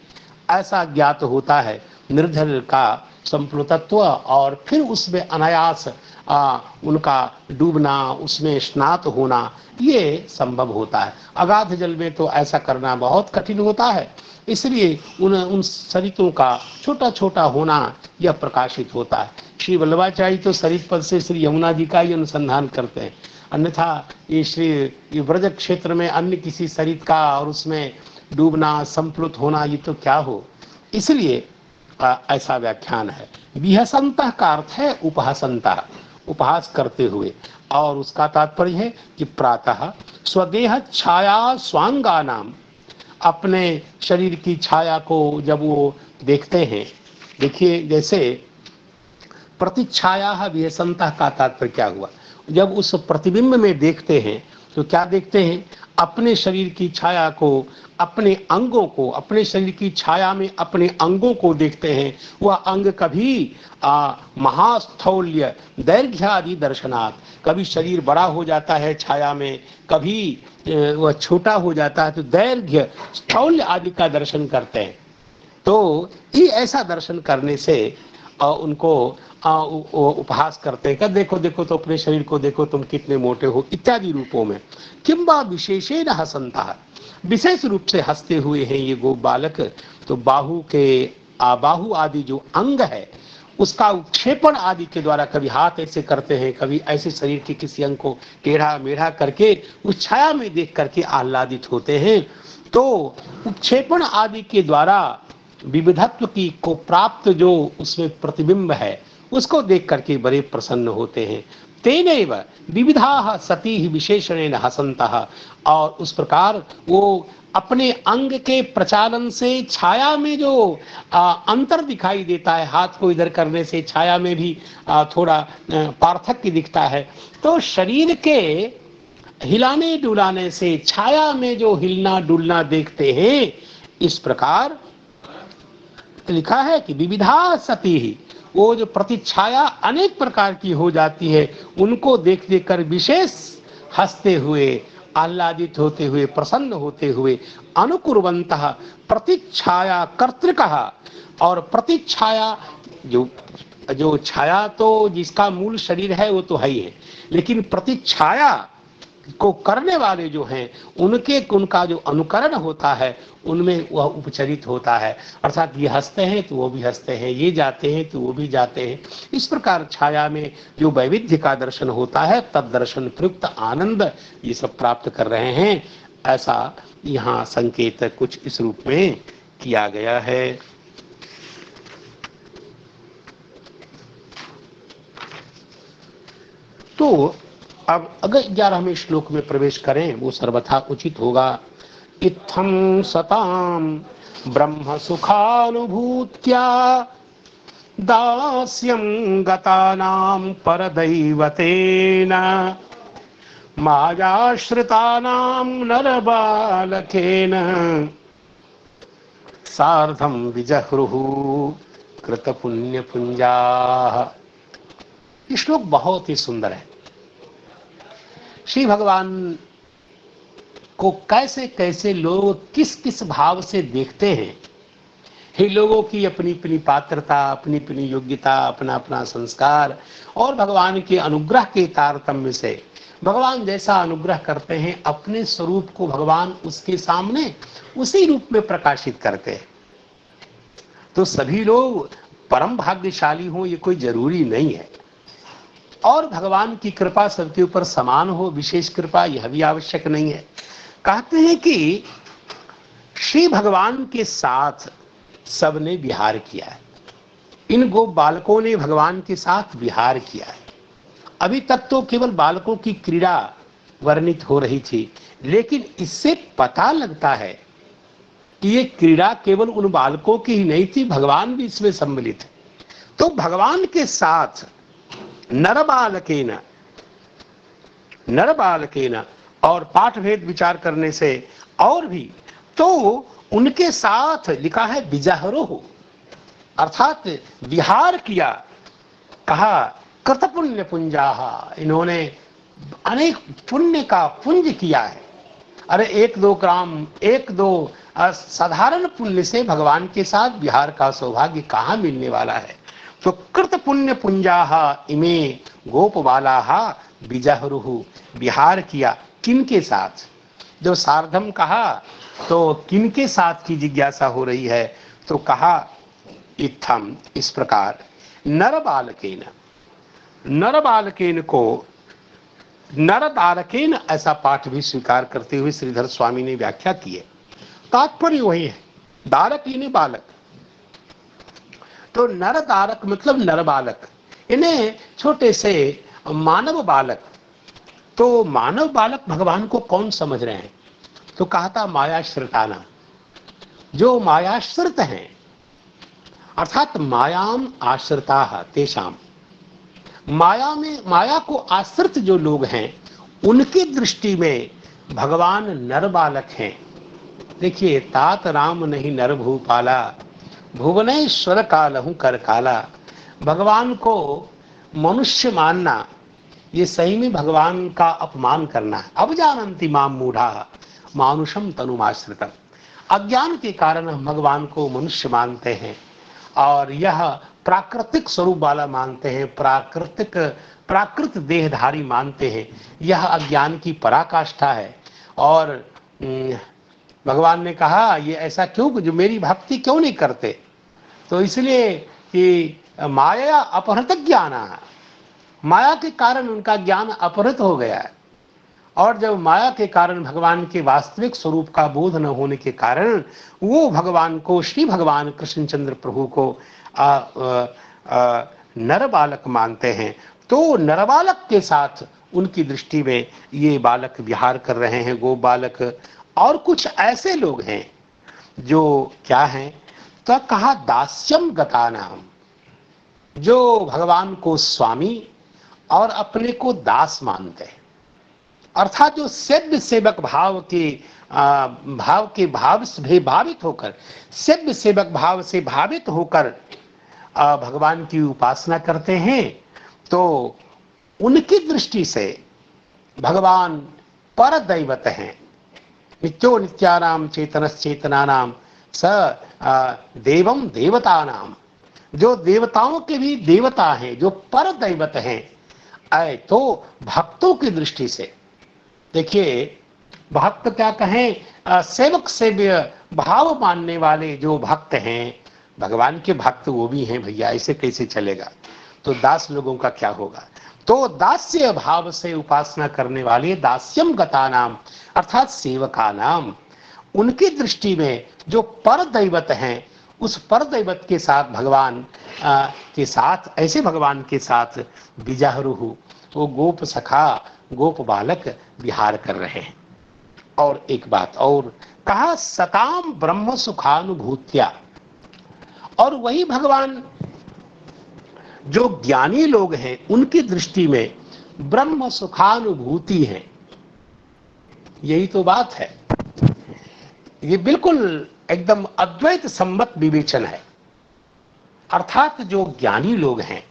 ऐसा ज्ञात होता है। निर्झर का संप्लुतत्व और फिर उसमें अनायास उनका डूबना, उसमें स्नात होना, ये संभव होता है। अगाध जल में तो ऐसा करना बहुत कठिन होता है, इसलिए उन सरितों का छोटा छोटा होना यह प्रकाशित होता है। श्री वल्लभाचार्य तो सरित पद से श्री यमुना जी का ही अनुसंधान करते हैं, अन्यथा ये ब्रज क्षेत्र में अन्य किसी सरित का और उसमें डूबना, संप्लुत होना, ये तो क्या हो। इसलिए ऐसा व्याख्यान है। विहसंतः का अर्थ है उपहासंतः, उपहास करते हुए, और उसका तात्पर्य है कि प्रातः स्वदेह छाया स्वांगा नाम, अपने शरीर की छाया को जब वो देखते हैं, देखिए जैसे प्रतिच्छाया विहसंतः का तात्पर्य क्या हुआ? जब उस प्रतिबिंब में देखते हैं तो क्या देखते हैं? अपने शरीर की छाया को, अपने अंगों को, अपने शरीर की छाया में अपने अंगों को देखते हैं। वह अंग कभी महास्थौल्य दैर्घ्य आदि दर्शनात्, कभी शरीर बड़ा हो जाता है छाया में, कभी वह छोटा हो जाता है, तो दैर्घ्य स्थौल्य आदि का दर्शन करते हैं। तो ये ऐसा दर्शन करने से उनको उपहास करते हैं कि देखो देखो तो अपने शरीर को देखो, तुम कितने मोटे हो, इत्यादि रूपों में। किंबा विशेषेण हसंतः, विशेष रूप से हंसते हुए हैं ये गोप बालक। तो बाहु आदि जो अंग है उसका उत्क्षेपण आदि के द्वारा, कभी हाथ ऐसे करते हैं, कभी ऐसे शरीर के किसी अंग को टेढ़ा मेढ़ा करके उस छाया में देख करके आह्लादित होते हैं। तो उत्क्षेपण आदि के द्वारा विविधत्व की को प्राप्त जो उसमें प्रतिबिंब है, उसको देख करके बड़े प्रसन्न होते हैं। तेनैव विविधा सती ही विशेषणेन हसंतः, और उस प्रकार वो अपने अंग के प्रचालन से छाया में जो अंतर दिखाई देता है, हाथ को इधर करने से छाया में भी थोड़ा पार्थक्य दिखता है। तो शरीर के हिलाने डुलाने से छाया में जो हिलना डुलना देखते हैं, इस प्रकार लिखा है कि विविधा सती ही, वो जो प्रतिछाया अनेक प्रकार की हो जाती है, उनको देख देख कर विशेष हंसते हुए, आह्लादित होते हुए, प्रसन्न होते हुए, अनुकुर्वन्तः प्रतिछाया कर्तृकः, और प्रतिछाया जो छाया तो जिसका मूल शरीर है वो तो है ही है, लेकिन प्रतिछाया को करने वाले जो हैं उनका जो अनुकरण होता है, उनमें वह उपचरित होता है। अर्थात ये हंसते हैं तो वो भी हंसते हैं, ये जाते हैं तो वो भी जाते हैं। इस प्रकार छाया में जो वैविध्य का दर्शन होता है, तब दर्शन प्रयुक्त आनंद ये सब प्राप्त कर रहे हैं। ऐसा यहाँ संकेत कुछ इस रूप में किया गया है। तो अब अगर 11वें श्लोक में प्रवेश करें, वो सर्वथा उचित होगा। इत्थं सताम ब्रह्म सुखानुभूत्या दास्यं गतानां परदैवतेन मायाश्रितानां नरबालकेन सार्धं विजह्रुः कृतपुण्यपुञ्जाः। ये श्लोक बहुत ही सुंदर है। श्री भगवान को कैसे कैसे लोग किस किस भाव से देखते हैं, हे लोगों की अपनी अपनी पात्रता, अपनी अपनी योग्यता, अपना अपना संस्कार और भगवान के अनुग्रह के तारतम्य से भगवान जैसा अनुग्रह करते हैं, अपने स्वरूप को भगवान उसके सामने उसी रूप में प्रकाशित करते हैं। तो सभी लोग परम भाग्यशाली हों ये कोई जरूरी नहीं है, और भगवान की कृपा सबके ऊपर समान हो, विशेष कृपा, यह भी आवश्यक नहीं है। कहते हैं कि श्री भगवान के साथ सबने विहार किया है। इन गोप बालकों ने भगवान के साथ विहार किया है। अभी तक तो केवल बालकों की क्रीड़ा वर्णित हो रही थी, लेकिन इससे पता लगता है कि ये क्रीड़ा केवल उन बालकों की ही नहीं थी, भगवान भी इसमें सम्मिलित है। तो भगवान के साथ नर बालकेन और पाठ भेद विचार करने से और भी, तो उनके साथ लिखा है विजहरो, अर्थात विहार किया। कहा कृत पुण्य पुंजाहा, इन्होंने अनेक पुण्य का पुंज किया है। अरे एक दो ग्राम, एक दो साधारण पुण्य से भगवान के साथ विहार का सौभाग्य कहाँ मिलने वाला है। तो कृत पुण्य पुंजाहा इमे गोप बालाहा विजहरुहु, विहार किया किनके साथ। जब सार्धम कहा तो किनके साथ की जिज्ञासा हो रही है, तो कहा इत्थम, इस प्रकार, नर बालकेन को नर दारकेन ऐसा पाठ भी स्वीकार करते हुए श्रीधर स्वामी ने व्याख्या की है। तात्पर्य वही है, दारक यानी बालक, तो नर दारक मतलब नर बालक, इन्हें छोटे से मानव बालक। तो मानव बालक भगवान को कौन समझ रहे हैं, तो कहा था मायाश्रिताना, जो मायाश्रित हैं, अर्थात मायाम आश्रिता तेषाम, माया को आश्रित जो लोग हैं उनकी दृष्टि में भगवान नर बालक हैं। देखिए, तात राम नहीं नर भूपाला, भुवनेश्वर कालहु कर काला। भगवान को मनुष्य मानना ये सही में भगवान का अपमान करना है। अब जानन्ति माम मूढ़ा मानुषम तनुमाश्रितम, अज्ञान के कारण हम भगवान को मनुष्य मानते हैं और यह प्राकृतिक स्वरूप वाला मानते हैं, प्राकृत देहधारी मानते हैं। यह अज्ञान की पराकाष्ठा है। और भगवान ने कहा ये ऐसा क्यों, जो मेरी भक्ति क्यों नहीं करते, तो इसलिए कि माया अपहृत ज्ञान, माया के कारण उनका ज्ञान अपहृत हो गया है। और जब माया के कारण भगवान के वास्तविक स्वरूप का बोध न होने के कारण वो भगवान को, श्री भगवान कृष्णचंद्र प्रभु को नर बालक मानते हैं। तो नर बालक के साथ उनकी दृष्टि में ये बालक विहार कर रहे हैं, गो बालक। और कुछ ऐसे लोग हैं जो क्या हैं, तो कहा दास्यम गता नाम, जो भगवान को स्वामी और अपने को दास मानते हैं, अर्थात जो सेव्य सेवक भाव से भावित होकर, सेव्य सेवक भाव से भावित होकर भगवान की उपासना करते हैं। तो उनकी दृष्टि से भगवान पर दैवत हैं। नित्यो नित्यानाम चेतनश्चेतनानाम स देवम देवतानाम, जो देवताओं के भी देवता हैं, जो पर दैवत हैं। तो भक्तों की दृष्टि से देखिए, भक्त क्या कहें, सेवक सेव्य भाव मानने वाले जो भक्त हैं, भगवान के भक्त वो भी हैं भैया, ऐसे कैसे चलेगा। तो दास लोगों का क्या होगा। तो दास्य भाव से उपासना करने वाले दास्यम गता नाम, अर्थात सेवका नाम, उनकी दृष्टि में जो पर दैवत हैं, उस पर दैवत के साथ भगवान के साथ, ऐसे भगवान के साथ विजहरुहु, वो गोप सखा, गोप बालक विहार कर रहे हैं। और एक बात और कहा, सताम ब्रह्म सुखानुभूत्या, और वही भगवान जो ज्ञानी लोग हैं उनकी दृष्टि में ब्रह्म सुखानुभूति है। यही तो बात है, ये बिल्कुल एकदम अद्वैत सम्मत विवेचन है। अर्थात जो ज्ञानी लोग हैं,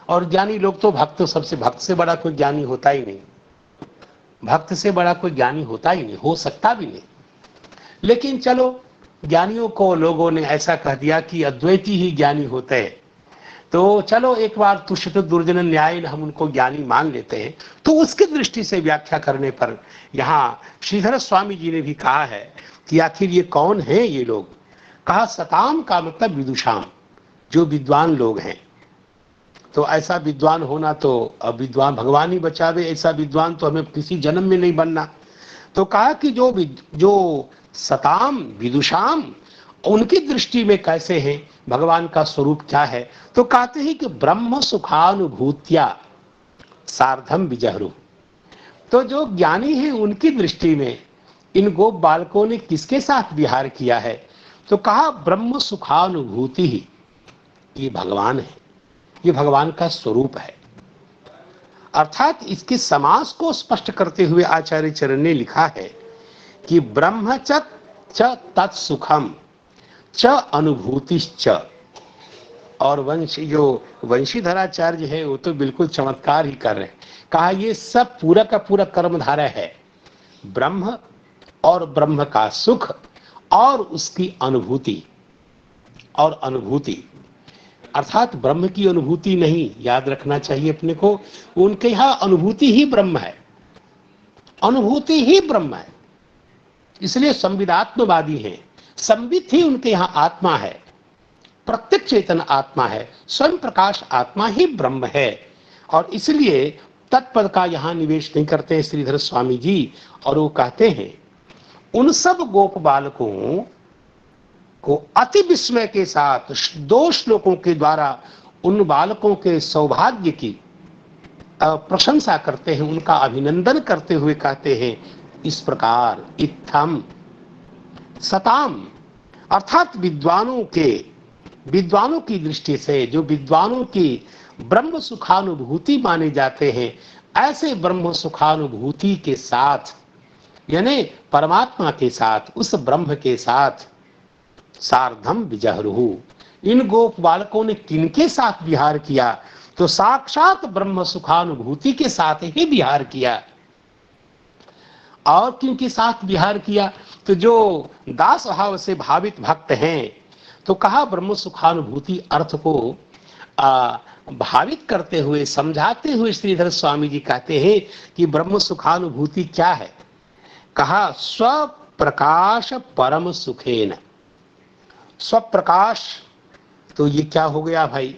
और ज्ञानी लोग तो भक्त, सबसे भक्त से बड़ा कोई ज्ञानी होता ही नहीं, भक्त से बड़ा कोई ज्ञानी होता ही नहीं, हो सकता भी नहीं। लेकिन चलो, ज्ञानियों को लोगों ने ऐसा कह दिया कि अद्वैती ही ज्ञानी होते हैं, तो चलो एक बार तुष्ट दुर्जन न्याय हम उनको ज्ञानी मान लेते हैं। तो उसकी दृष्टि से व्याख्या करने पर यहाँ श्रीधर स्वामी जी ने भी कहा है कि आखिर ये कौन है ये लोग। कहा सताम का मतलब विदुषाम, जो विद्वान लोग हैं। तो ऐसा विद्वान होना तो अब विद्वान भगवान ही बचावे, ऐसा विद्वान तो हमें किसी जन्म में नहीं बनना। तो कहा कि जो सताम विदुषाम, उनकी दृष्टि में कैसे हैं, भगवान का स्वरूप क्या है। तो कहते हैं कि ब्रह्म सुखानुभूत्या सार्धम विजहरू। तो जो ज्ञानी है उनकी दृष्टि में इन गोप बालकों ने किसके साथ विहार किया है। तो कहा ब्रह्म सुखानुभूति ही, ये भगवान है, ये भगवान का स्वरूप है। अर्थात इसके समास को स्पष्ट करते हुए आचार्य चरण ने लिखा है कि ब्रह्म च तत्सुखम च अनुभूतिश्च। और वंशीधराचार्य है वो तो बिल्कुल चमत्कार ही कर रहे हैं। कहा ये सब पूरा का पूरा कर्मधारय है, ब्रह्म और ब्रह्म का सुख और उसकी अनुभूति। और अनुभूति अर्थात ब्रह्म की अनुभूति नहीं, याद रखना चाहिए अपने को, उनके यहां अनुभूति ही ब्रह्म है, अनुभूति ही ब्रह्म है। इसलिए संविदात्मवादी हैं, संवित ही उनके यहां आत्मा है, प्रत्यक्ष चेतन आत्मा है, स्वयं प्रकाश आत्मा ही ब्रह्म है। और इसलिए तत्पद का यहां निवेश नहीं करते हैं श्रीधर स्वामी जी। और वो कहते हैं उन सब गोप बालकों को अति विस्मय के साथ 2 श्लोकों के द्वारा उन बालकों के सौभाग्य की प्रशंसा करते हैं, उनका अभिनंदन करते हुए कहते हैं इस प्रकार, इत्थम सताम, अर्थात विद्वानों की दृष्टि से, जो विद्वानों की ब्रह्म सुखानुभूति माने जाते हैं, ऐसे ब्रह्म सुखानुभूति के साथ, यानी परमात्मा के साथ, उस ब्रह्म के साथ सार्धम विजहरुहु, इन गोप बालकों ने किनके साथ विहार किया। तो साक्षात ब्रह्म सुखानुभूति के साथ ही विहार किया। और किनके साथ विहार किया, तो जो दास भाव से भावित भक्त हैं। तो कहा ब्रह्म सुखानुभूति अर्थ को भावित करते हुए, समझाते हुए श्रीधर स्वामी जी कहते हैं कि ब्रह्म सुखानुभूति क्या है। कहा स्वप्रकाश परम सुखेन। स्वप्रकाश तो ये क्या हो गया भाई,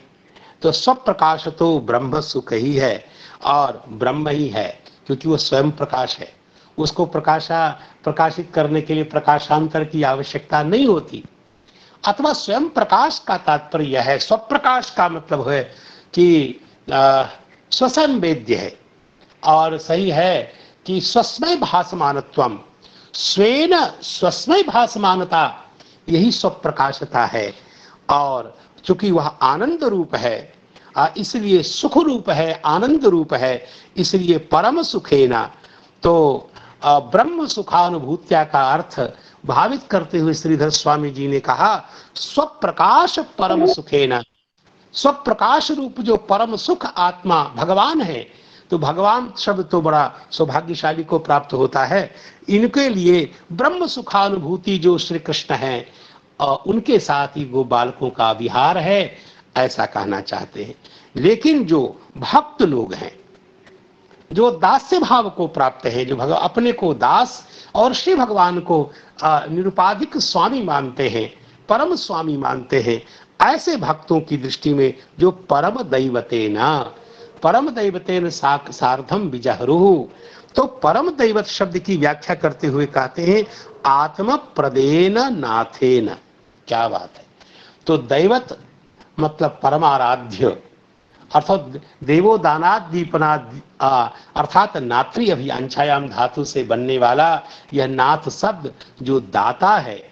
तो स्वप्रकाश तो ब्रह्म सुख ही है और ब्रह्म ही है, क्योंकि वो स्वयं प्रकाश है। उसको प्रकाशित करने के लिए प्रकाशांतर की आवश्यकता नहीं होती। अथवा स्वयं प्रकाश का तात्पर्य है, स्वप्रकाश का मतलब है कि स्वसंवेद्य है। और सही है कि स्वस्मय भासमानत्वम, स्वेन स्वस्मय भासमानता, यही स्वप्रकाशता है। और चूंकि वह आनंद रूप है, इसलिए सुख रूप है, आनंद रूप है, इसलिए परम सुखेना। तो ब्रह्म सुखानुभूत्या का अर्थ भावित करते हुए श्रीधर स्वामी जी ने कहा स्वप्रकाश परम सुखेना। स्वप्रकाश रूप जो परम सुख आत्मा भगवान है, तो भगवान शब्द तो बड़ा सौभाग्यशाली को प्राप्त होता है। इनके लिए ब्रह्म सुखानुभूति जो श्री कृष्ण है, उनके साथ ही वो बालकों का विहार है, ऐसा कहना चाहते हैं। लेकिन जो भक्त लोग हैं, जो दास्य भाव को प्राप्त है, जो अपने को दास और श्री भगवान को निरुपाधिक स्वामी मानते हैं, परम स्वामी मानते हैं, ऐसे भक्तों की दृष्टि में जो परम दैवतेन सार्धम विजहरुहु। तो परम दैवत शब्द की व्याख्या करते हुए कहते हैं आत्म प्रदेन नाथेन। क्या बात है। तो दैवत मतलब परमाराध्य, अर्थात देवो दानाद दीपनाद, अर्थात नात्री अभियांछायाम धातु से बनने वाला यह नाथ शब्द जो दाता है,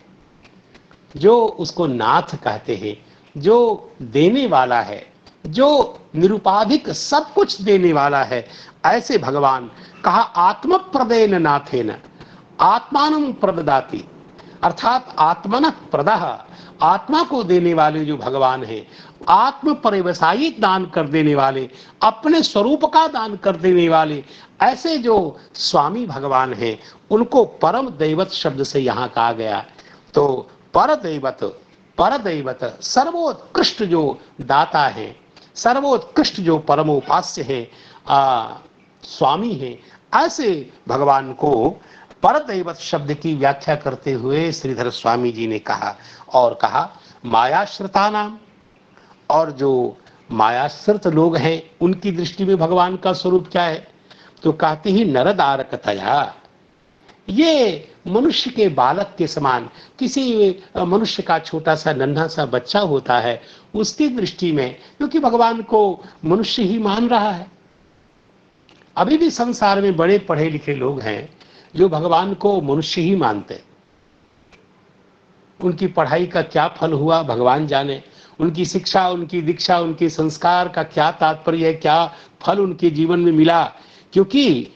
जो उसको नाथ कहते हैं, जो देने वाला है, जो निरुपाधिक सब कुछ देने वाला है, ऐसे भगवान। कहा आत्म प्रदेन नाथेन, आत्मानं प्रददाति, अर्थात आत्मन प्रदः, आत्मा को देने वाले जो भगवान हैं, आत्म परिवसायी दान कर देने वाले, अपने स्वरूप का दान कर देने वाले, ऐसे जो स्वामी भगवान हैं, उनको परम दैवत शब्द से यहाँ कहा गया। तो परदैवत, परदैवत सर्वोत्कृष्ट जो दाता है, सर्वोत्कृष्ट जो परमोपास्य है, स्वामी है, ऐसे भगवान को परदैवत शब्द की व्याख्या करते हुए श्रीधर स्वामी जी ने कहा, और कहा मायाश्रिता नाम, और जो मायाश्रित लोग हैं उनकी दृष्टि में भगवान का स्वरूप क्या है, तो कहते ही नरदारकतया, ये मनुष्य के बालक के समान, किसी मनुष्य का छोटा सा नन्हा सा बच्चा होता है उसकी दृष्टि में, क्योंकि भगवान को मनुष्य ही मान रहा है। अभी भी संसार में बड़े पढ़े लिखे लोग हैं जो भगवान को मनुष्य ही मानते, उनकी पढ़ाई का क्या फल हुआ भगवान जाने, उनकी शिक्षा, उनकी दीक्षा, उनके संस्कार का क्या तात्पर्य है, क्या फल उनके जीवन में मिला। क्योंकि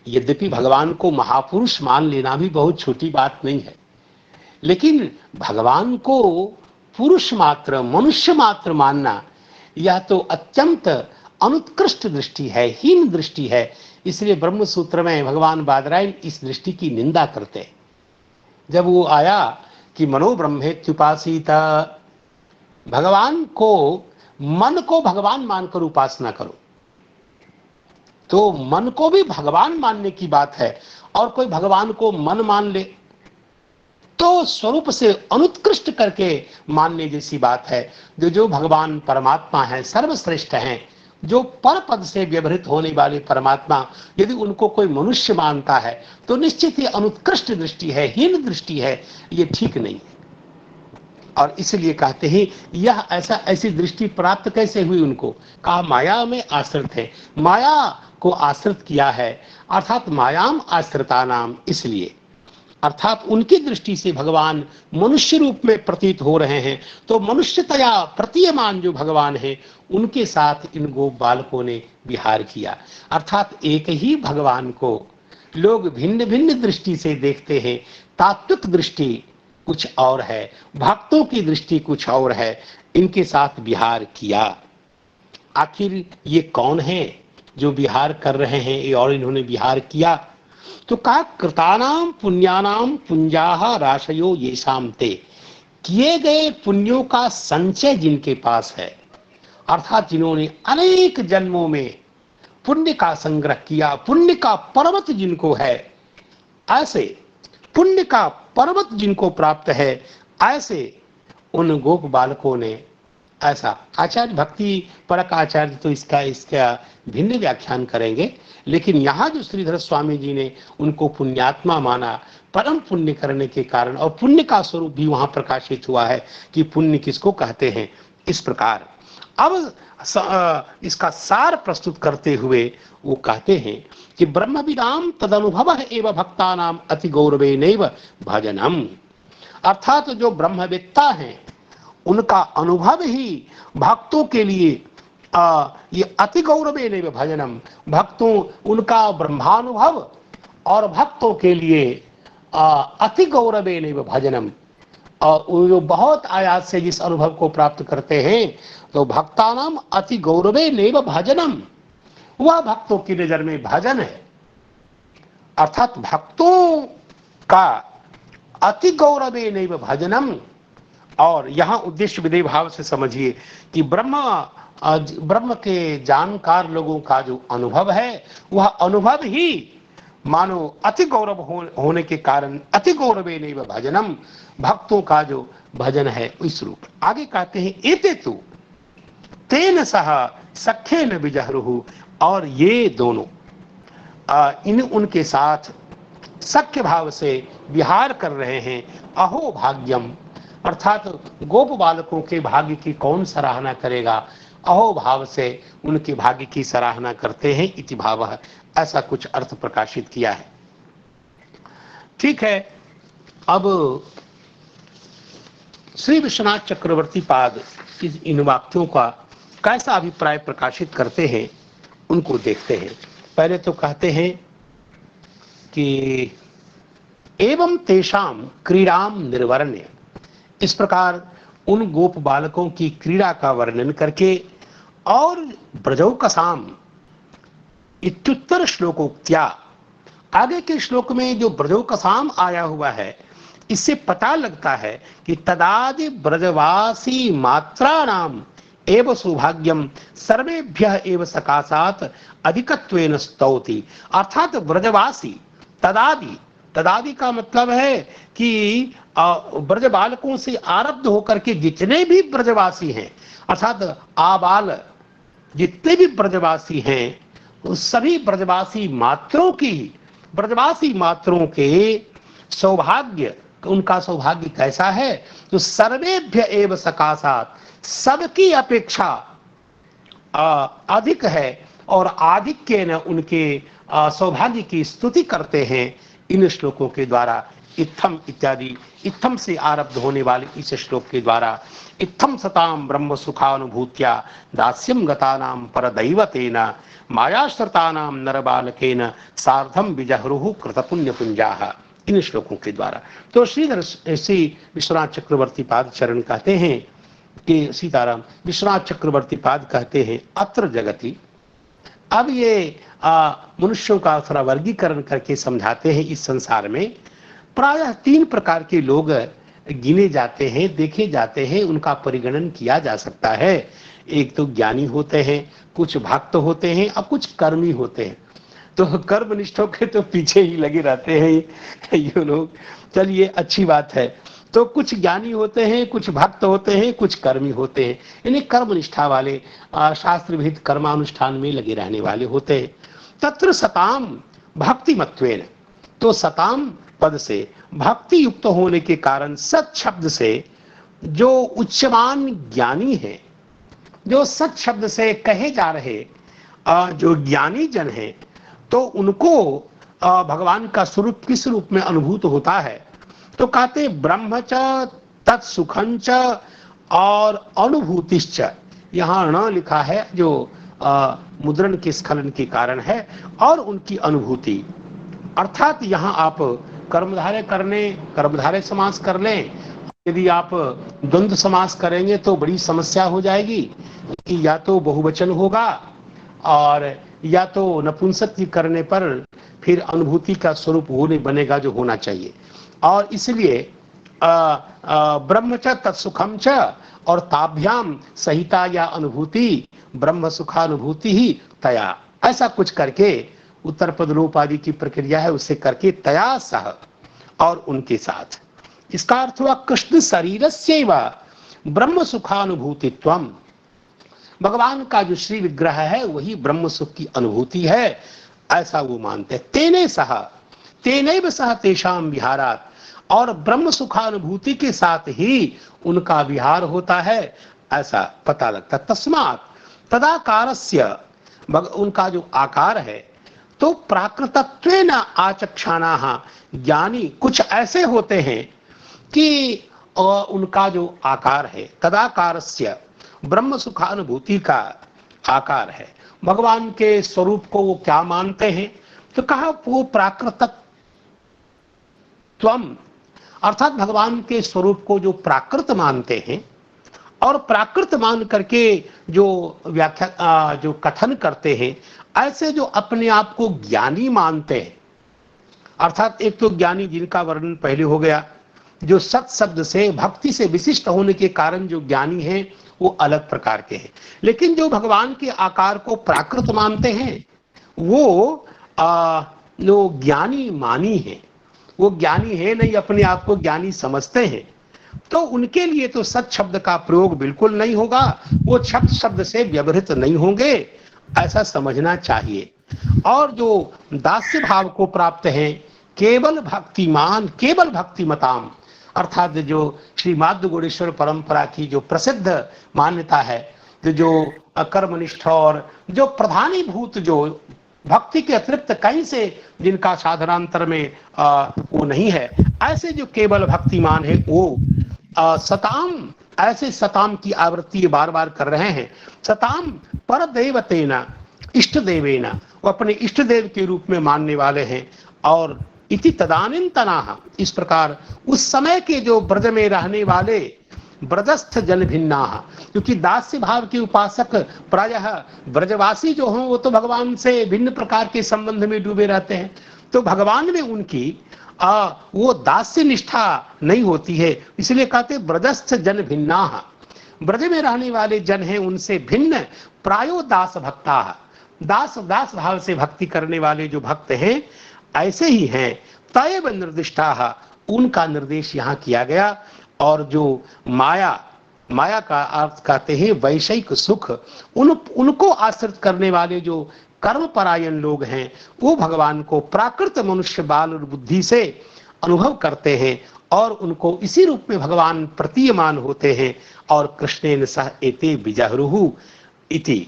यद्यपि भगवान को महापुरुष मान लेना भी बहुत छोटी बात नहीं है, लेकिन भगवान को पुरुष मात्र, मनुष्य मात्र मानना यह तो अत्यंत अनुत्कृष्ट दृष्टि है, हीन दृष्टि है। इसलिए ब्रह्म सूत्र में भगवान बादरायण इस दृष्टि की निंदा करते। जब वो आया कि मनो ब्रह्मेत्युपासीत, भगवान को, मन को भगवान मानकर उपासना करो, तो मन को भी भगवान मानने की बात है, और कोई भगवान को मन मान ले तो स्वरूप से अनुत्कृष्ट करके मानने जैसी बात है। जो भगवान परमात्मा है, सर्वश्रेष्ठ हैं, जो पर पद से व्यवहृत होने वाले परमात्मा, यदि उनको कोई मनुष्य मानता है तो निश्चित ही अनुत्कृष्ट दृष्टि है, हीन दृष्टि है, ये ठीक नहीं है। और इसलिए कहते हैं यह ऐसी दृष्टि प्राप्त कैसे हुई उनको, कहा माया में आश्रित है, माया को आश्रित किया है, अर्थात मायाम आश्रिता नाम, इसलिए अर्थात उनकी दृष्टि से भगवान मनुष्य रूप में प्रतीत हो रहे हैं, तो मनुष्यतया प्रतीयमान जो भगवान है उनके साथ इन गोप बालकों ने विहार किया। अर्थात एक ही भगवान को लोग भिन्न भिन्न दृष्टि से देखते हैं। तात्विक दृष्टि कुछ और है, भक्तों की दृष्टि कुछ और है, इनके साथ विहार किया। आखिर ये कौन है जो विहार कर रहे हैं और इन्होंने विहार किया, तो कहा कृतानाम पुण्यानाम पुंजाह राशयो येषाम ते, किए गए पुण्यों का संचय जिनके पास है, अर्थात जिन्होंने अनेक जन्मों में पुण्य का संग्रह किया, पुण्य का पर्वत जिनको है, ऐसे पुण्य का पर्वत जिनको प्राप्त है, ऐसे उन गोप बालकों ने, ऐसा आचार्य भक्ति परक आचार्य तो इसका भिन्न व्याख्यान करेंगे, लेकिन यहाँ जो श्रीधर स्वामी जी ने उनको पुण्यात्मा माना, परम पुण्य करने के कारण, और पुण्य का स्वरूप भी वहां प्रकाशित हुआ है कि पुण्य किसको कहते हैं। इस प्रकार अब इसका सार प्रस्तुत करते हुए वो कहते हैं कि ब्रह्मविदाम तदनुभव एवं भक्तानाम अति गौरवे नैव भजनम, अर्थात जो ब्रह्मवेत्ता हैं उनका अनुभव ही भक्तों के लिए ये अति गौरवे नैव भजनम, भक्तों उनका ब्रह्मानुभव और भक्तों के लिए अति गौरवे नैव भजनम, और जो बहुत आयास से जिस अनुभव को प्राप्त करते हैं, तो भक्तानाम अति गौरवे नैव भजनम, वह भक्तों की नजर में भजन है। अर्थात भक्तों का अति गौरवे नैव भजनम, और यहां उद्देश्य विधेय भाव से समझिए कि ब्रह्म के जानकार लोगों का जो अनुभव है, वह अनुभव ही मानो अति गौरव होने के कारण अति गौरवे नैव भजनम, भक्तों का जो भजन है इस रूप। आगे कहते हैं एते तु तेन सह सख्येन विजहरुहु, और ये दोनों उनके साथ सख्य भाव से विहार कर रहे हैं। अहो भाग्यम, अर्थात गोप बालकों के भाग्य की कौन सराहना करेगा, अहो भाव से उनके भाग्य की सराहना करते हैं, इति भावः, ऐसा कुछ अर्थ प्रकाशित किया है। ठीक है, अब श्री विश्वनाथ चक्रवर्ती पाद इन वाक्यों का कैसा अभिप्राय प्रकाशित करते हैं उनको देखते हैं। पहले तो कहते हैं कि एवं तेषाम क्रीड़ाम निर्वर्ण्य, इस प्रकार उन गोप बालकों की क्रीड़ा का वर्णन करके, और ब्रजौकसाम इत्युत्तर श्लोकोक्त्या, आगे के श्लोक में जो ब्रजौकसाम आया हुआ है, इससे पता लगता है कि तदादि ब्रजवासी मात्राणाम एव सौभाग्यम सर्वेभ्य एव सकाशात अधिकत्वेन स्तौति। अर्थात ब्रजवासी तदादि, तदादि का मतलब है कि ब्रज बालकों से आरब्ध होकर के जितने भी ब्रजवासी हैं, अर्थात आबाल जितने भी ब्रजवासी हैं, उस सभी ब्रजवासी मात्रों की, ब्रजवासी मात्रों के सौभाग्य, उनका सौभाग्य कैसा है, तो सर्वेभ्य एव सकाशात, सबकी अपेक्षा अधिक है और आधिक्य न उनके सौभाग्य की स्तुति करते हैं इन श्लोकों के द्वारा। इत्थम इत्यादि, इत्थम से आरब्ध होने वाले इस श्लोक के द्वारा इत्थम सताम ब्रह्म सुखानुभूत्या दास्यम गतानाम परदैवतेन मायाश्रितानाम नरबालकेन सार्धम विजहरुः कृतपुण्यपुंजाः, इन श्लोकों के द्वारा। तो श्री विश्वनाथ चक्रवर्ती पाद चरण कहते हैं कि सीताराम विश्वनाथ चक्रवर्ती पाद कहते हैं अत्र जगति, अब ये मनुष्यों का थोड़ा वर्गीकरण करके समझाते हैं। इस संसार में प्रायः 3 प्रकार के लोग गिने जाते हैं, देखे जाते हैं, उनका परिगणन किया जा सकता है। एक तो ज्ञानी होते हैं, कुछ भक्त होते हैं और कुछ कर्मी होते हैं। तो कर्मनिष्ठों के तो पीछे ही लगे रहते हैं ये लोग, चलिए अच्छी बात है। तो कुछ ज्ञानी होते हैं, कुछ भक्त होते हैं, कुछ कर्मी होते हैं। इन्हें कर्मनिष्ठा वाले, शास्त्रविहित कर्मानुष्ठान में लगे रहने वाले होते हैं। तत्र सताम भक्ति मत्वेन, तो सताम पद से भक्ति युक्त होने के कारण सत शब्द से जो उच्चमान ज्ञानी है, जो सत शब्द से कहे जा रहे जो ज्ञानी जन हैं, तो उनको भगवान का स्वरूप किस रूप में अनुभूत होता है, तो कहते ब्रह्म च तत्सुखं च और अनुभूतिश्च। यहाँ न लिखा है जो मुद्रण के स्खलन के कारण है, और उनकी अनुभूति। अर्थात यहाँ आप कर्मधारय समास कर लें। यदि आप द्वंद्व समास करेंगे तो बड़ी समस्या हो जाएगी कि या तो बहुवचन होगा और या तो नपुंसक करने पर फिर अनुभूति का स्वरूप वो नहीं बनेगा जो होना चाहिए। और इसलिए ब्रह्म च तत्सुखम च और ताभ्याम सहिता या अनुभूति ब्रह्म सुखानुभूति ही तया, ऐसा कुछ करके उत्तर पद लोप आदि की प्रक्रिया है, उससे करके तया सह और उनके साथ। इसका अर्थ हुआ कृष्ण शरीरस्यैव ब्रह्म सुखानुभूतित्वम, भगवान का जो श्री विग्रह है वही ब्रह्म सुख की अनुभूति है, ऐसा वो मानते हैं। तेने सह तेनैव सह तेषाम विहारात, और ब्रह्म सुखानुभूति के साथ ही उनका विहार होता है, ऐसा पता लगता। तस्मात् तदाकारस्य, उनका जो आकार है, तो प्राकृतत्वेन आचक्षाणाः, ज्ञानी कुछ ऐसे होते हैं कि उनका जो आकार है, तदाकारस्य ब्रह्म सुखानुभूति का आकार है। भगवान के स्वरूप को वो क्या मानते हैं, तो कहा वो प्राकृतत्वम, अर्थात भगवान के स्वरूप को जो प्राकृत मानते हैं और प्राकृत मान करके जो व्याख्या जो कथन करते हैं, ऐसे जो अपने आप को ज्ञानी मानते हैं। अर्थात एक तो ज्ञानी जिनका वर्णन पहले हो गया, जो सत शब्द से भक्ति से विशिष्ट होने के कारण जो ज्ञानी हैं वो अलग प्रकार के हैं। लेकिन जो भगवान के आकार को प्राकृत मानते हैं वो जो ज्ञानी मानी है, वो ज्ञानी है नहीं, अपने आप को ज्ञानी समझते हैं। तो उनके लिए तो सत शब्द का प्रयोग बिल्कुल नहीं होगा, वो सत शब्द से व्यवहृत नहीं होंगे, ऐसा समझना चाहिए। और जो दास्य भाव को प्राप्त है, केवल भक्तिमान, केवल भक्तिमताम, अर्थात जो श्री माध्व गौड़ेश्वर परंपरा की जो प्रसिद्ध मान्यता है, जो कर्मनिष्ठ और जो प्रधानीभूत जो भक्ति के अतिरिक्त कहीं से जिनका साधनांतर में वो नहीं है, ऐसे जो केवल भक्तिमान है वो सताम, ऐसे सताम की आवृत्ति बार बार कर रहे हैं। सताम पर देवतेना, इष्ट देवेना, वो अपने इष्ट देव के रूप में मानने वाले हैं। और इति तदानीन्तनाः, इस प्रकार उस समय के जो ब्रज में रहने वाले ब्रजस्थ जन भिन्नाः, क्योंकि दास्य भाव के उपासक प्रायः ब्रजवासी जो हों वो तो भगवान से भिन्न प्रकार के संबंध में डूबे रहते हैं। तो भगवान में उनकी वो दास्य निष्ठा नहीं होती है। इसलिए कहते ब्रजस्थ जन भिन्ना, ब्रज में रहने वाले जन हैं उनसे भिन्न प्रायो दास भक्ता, दास दास भाव से भक्ति करने वाले जो भक्त हैं ऐसे ही हैं। तयव निर्दिष्टा, उनका निर्देश यहाँ किया गया। और जो माया, माया का अर्थ कहते हैं वैषयिक सुख, उनको आश्रित करने वाले जो कर्म परायण लोग हैं वो भगवान को प्राकृत मनुष्य बाल और बुद्धि से अनुभव करते हैं और उनको इसी रूप में भगवान प्रतीयमान होते हैं। और कृष्णेन सह एते विजहरुहु इति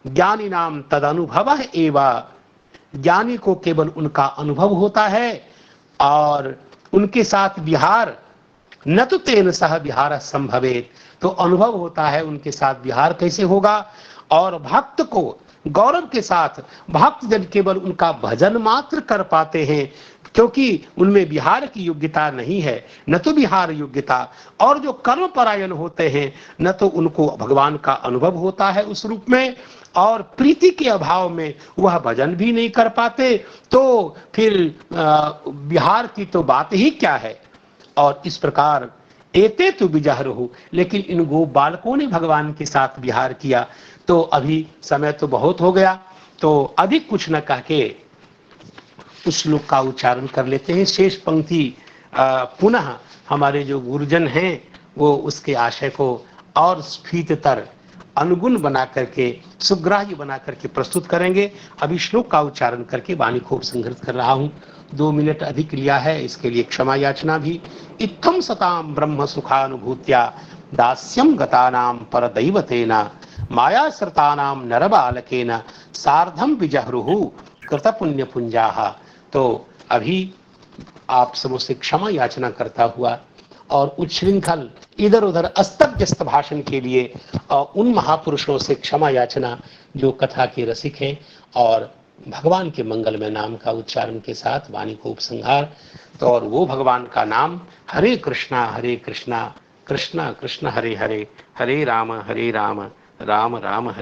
ज्ञानी नाम तद अनुभव एवा, ज्ञानी को केवल उनका अनुभव होता है और उनके साथ विहार, न तो तेन सह विहार संभवेत, तो अनुभव होता है उनके साथ विहार कैसे होगा। और भक्त को गौरव के साथ भक्त जन केवल उनका भजन मात्र कर पाते हैं, क्योंकि उनमें विहार की योग्यता नहीं है, न तो विहार योग्यता। और जो कर्म परायण होते हैं न तो उनको भगवान का अनुभव होता है उस रूप में, और प्रीति के अभाव में वह भजन भी नहीं कर पाते, तो फिर विहार की तो बात ही क्या है। और इस प्रकार एते तो विजहरुहु, लेकिन इन गोप बालकों ने भगवान के साथ विहार किया। तो अभी समय तो बहुत हो गया, तो अधिक कुछ न कह के उस श्लोक का उच्चारण कर लेते हैं। शेष पंक्ति पुनः हमारे जो गुरुजन हैं वो उसके आशय को और स्फीततर अनुगुण बना करके, सुग्राह्य बना करके प्रस्तुत करेंगे। अभी श्लोक का उच्चारण करके वाणी खूब संघर्ष कर रहा हूं, 2 मिनट अधिक लिया है, इसके लिए क्षमा याचना भी। इत्थम सताम ब्रह्म सुखानुभूत्या दास्यम गतानाम परदैवतेना माया श्रतानाम नरबालकेन सार्धम विजहरुहु कृत पुण्य पुंजाः। तो अभी आप सबों से क्षमा याचना करता हुआ और उच्छृंखल इधर उधर अस्त व्यस्त भाषण के लिए उन महापुरुषों से क्षमा याचना जो कथा के रसिक हैं और भगवान के मंगलमय नाम का उच्चारण के साथ वाणी को उपसंहार। तो और वो भगवान का नाम हरे कृष्णा कृष्णा कृष्णा हरे हरे, हरे राम राम राम हरे।